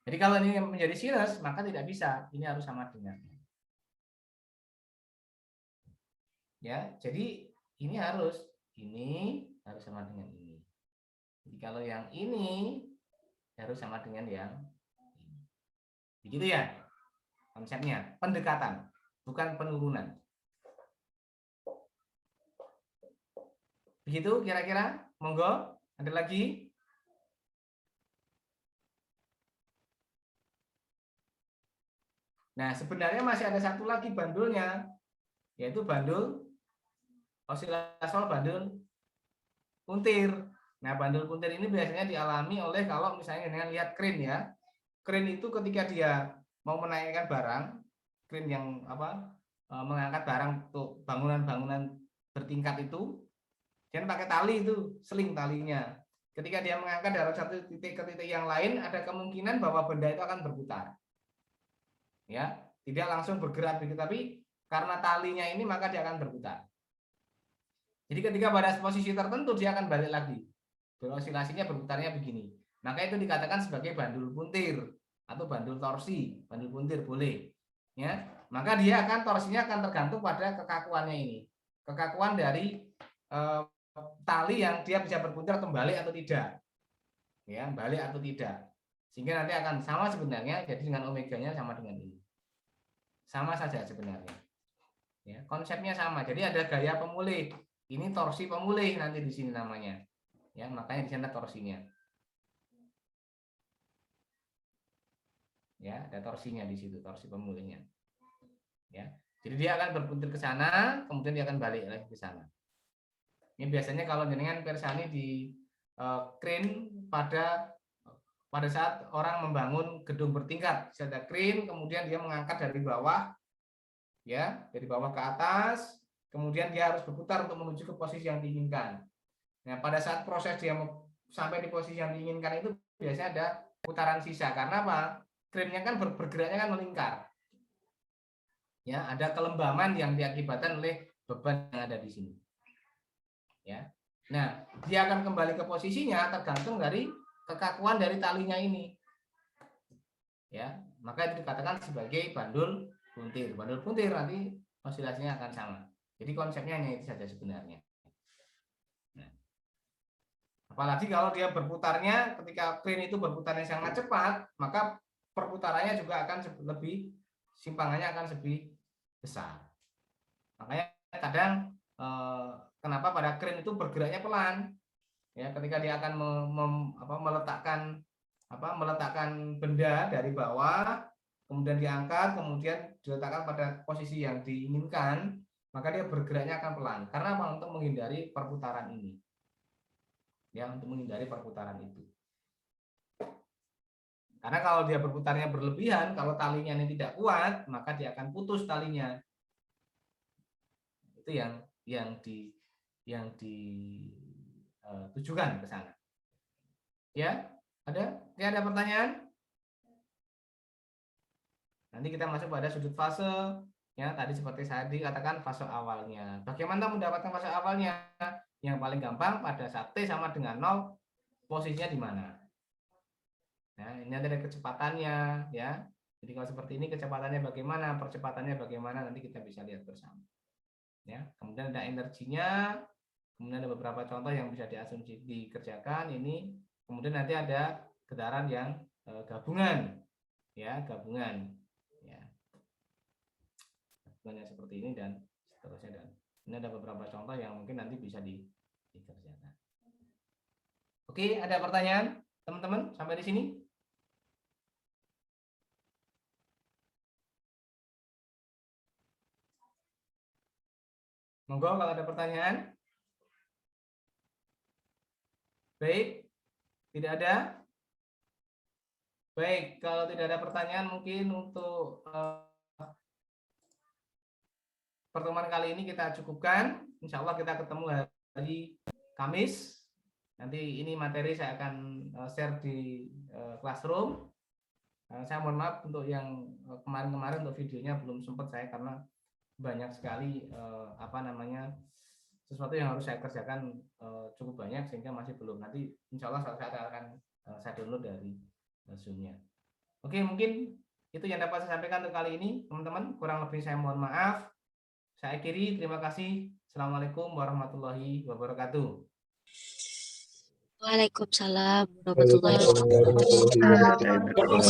Jadi kalau ini menjadi sinus maka tidak bisa, ini harus sama dengannya. Ya, jadi ini harus sama dengan ini. Jadi kalau yang ini harus sama dengan yang ini. Begitu ya konsepnya, pendekatan, bukan penurunan. Begitu kira-kira, monggo, ada lagi? Nah, sebenarnya masih ada satu lagi bandulnya, yaitu bandul osilasol bandul puntir. Nah, bandul puntir ini biasanya dialami oleh kalau misalnya dengan lihat kren ya. Kren itu ketika dia mau menaikkan barang, kren yang mengangkat barang untuk bangunan-bangunan bertingkat itu, dia pakai tali itu, seling talinya. Ketika dia mengangkat dari satu titik ke titik yang lain, ada kemungkinan bahwa benda itu akan berputar. Ya, tidak langsung bergerak begitu, tapi karena talinya ini maka dia akan berputar. Jadi ketika pada posisi tertentu dia akan balik lagi. Berosilasinya berputarnya begini. Maka itu dikatakan sebagai bandul puntir atau bandul torsi. Bandul puntir boleh. Ya, maka dia akan torsinya akan tergantung pada kekakuannya ini. Kekakuan dari tali yang dia bisa berputar atau balik atau tidak. Ya, balik atau tidak. Sehingga nanti akan sama sebenarnya, jadi dengan omeganya sama dengan ini. Sama saja sebenarnya. Ya, konsepnya sama. Jadi ada gaya pemulih. Ini torsi pemulih nanti di sini namanya. Ya, makanya di sana torsinya. Ya, ada torsinya di situ, torsi pemulihnya. Ya. Jadi dia akan berpuntir ke sana, kemudian dia akan balik lagi ke sana. Ini biasanya kalau jenengan persani di kren pada saat orang membangun gedung bertingkat, ada kren, kemudian dia mengangkat dari bawah, ya, dari bawah ke atas. Kemudian dia harus berputar untuk menuju ke posisi yang diinginkan. Nah, pada saat proses dia sampai di posisi yang diinginkan itu biasanya ada putaran sisa. Karena apa? Krennya kan bergeraknya kan melingkar. Ya, ada kelembaman yang diakibatkan oleh beban yang ada di sini. Ya. Nah, dia akan kembali ke posisinya tergantung dari kekakuan dari talinya ini. Ya, maka itu dikatakan sebagai bandul puntir. Bandul puntir nanti osilasinya akan sama. Jadi konsepnya hanya itu saja sebenarnya. Nah, apalagi kalau dia berputarnya, ketika kren itu berputarnya sangat cepat, maka perputarannya juga akan lebih, simpangannya akan lebih besar. Makanya kadang kenapa pada kren itu bergeraknya pelan? Ya, ketika dia akan meletakkan benda dari bawah, kemudian diangkat, kemudian diletakkan pada posisi yang diinginkan, maka dia bergeraknya akan pelan. Karena apa? Untuk menghindari perputaran ini. Ya, untuk menghindari perputaran itu. Karena kalau dia berputarnya berlebihan, kalau talinya ini tidak kuat, maka dia akan putus talinya. Itu yang ditujukan ke sana. Ya, ada pertanyaan? Nanti kita masuk pada sudut fase. Ya, tadi seperti saya dikatakan fase awalnya. Bagaimana mendapatkan fase awalnya? Yang paling gampang pada saat T sama dengan 0, posisinya di mana? Nah, ini ada kecepatannya ya. Jadi kalau seperti ini kecepatannya bagaimana, percepatannya bagaimana, nanti kita bisa lihat bersama. Ya, kemudian ada energinya, kemudian ada beberapa contoh yang bisa diasumsi dikerjakan ini, kemudian nanti ada getaran yang gabungan, ya gabungan, ya gabungan yang seperti ini dan seterusnya, dan ini ada beberapa contoh yang mungkin nanti bisa dikerjakan. Oke, ada pertanyaan teman-teman sampai di sini? Monggo kalau ada pertanyaan. Baik, tidak ada. Baik, kalau tidak ada pertanyaan mungkin untuk pertemuan kali ini kita cukupkan. Insya Allah kita ketemu hari Kamis. Nanti ini materi saya akan share di Classroom. Saya mohon maaf untuk yang kemarin-kemarin untuk videonya belum sempat saya karena banyak sekali sesuatu yang harus saya kerjakan cukup banyak sehingga masih belum. Nanti insya Allah saya akan saya download dari Zoom-nya. Oke, mungkin itu yang dapat saya sampaikan untuk kali ini, teman-teman. Kurang lebih saya mohon maaf. Saya akhiri. Terima kasih. Assalamualaikum warahmatullahi wabarakatuh. Waalaikumsalam warahmatullahi wabarakatuh.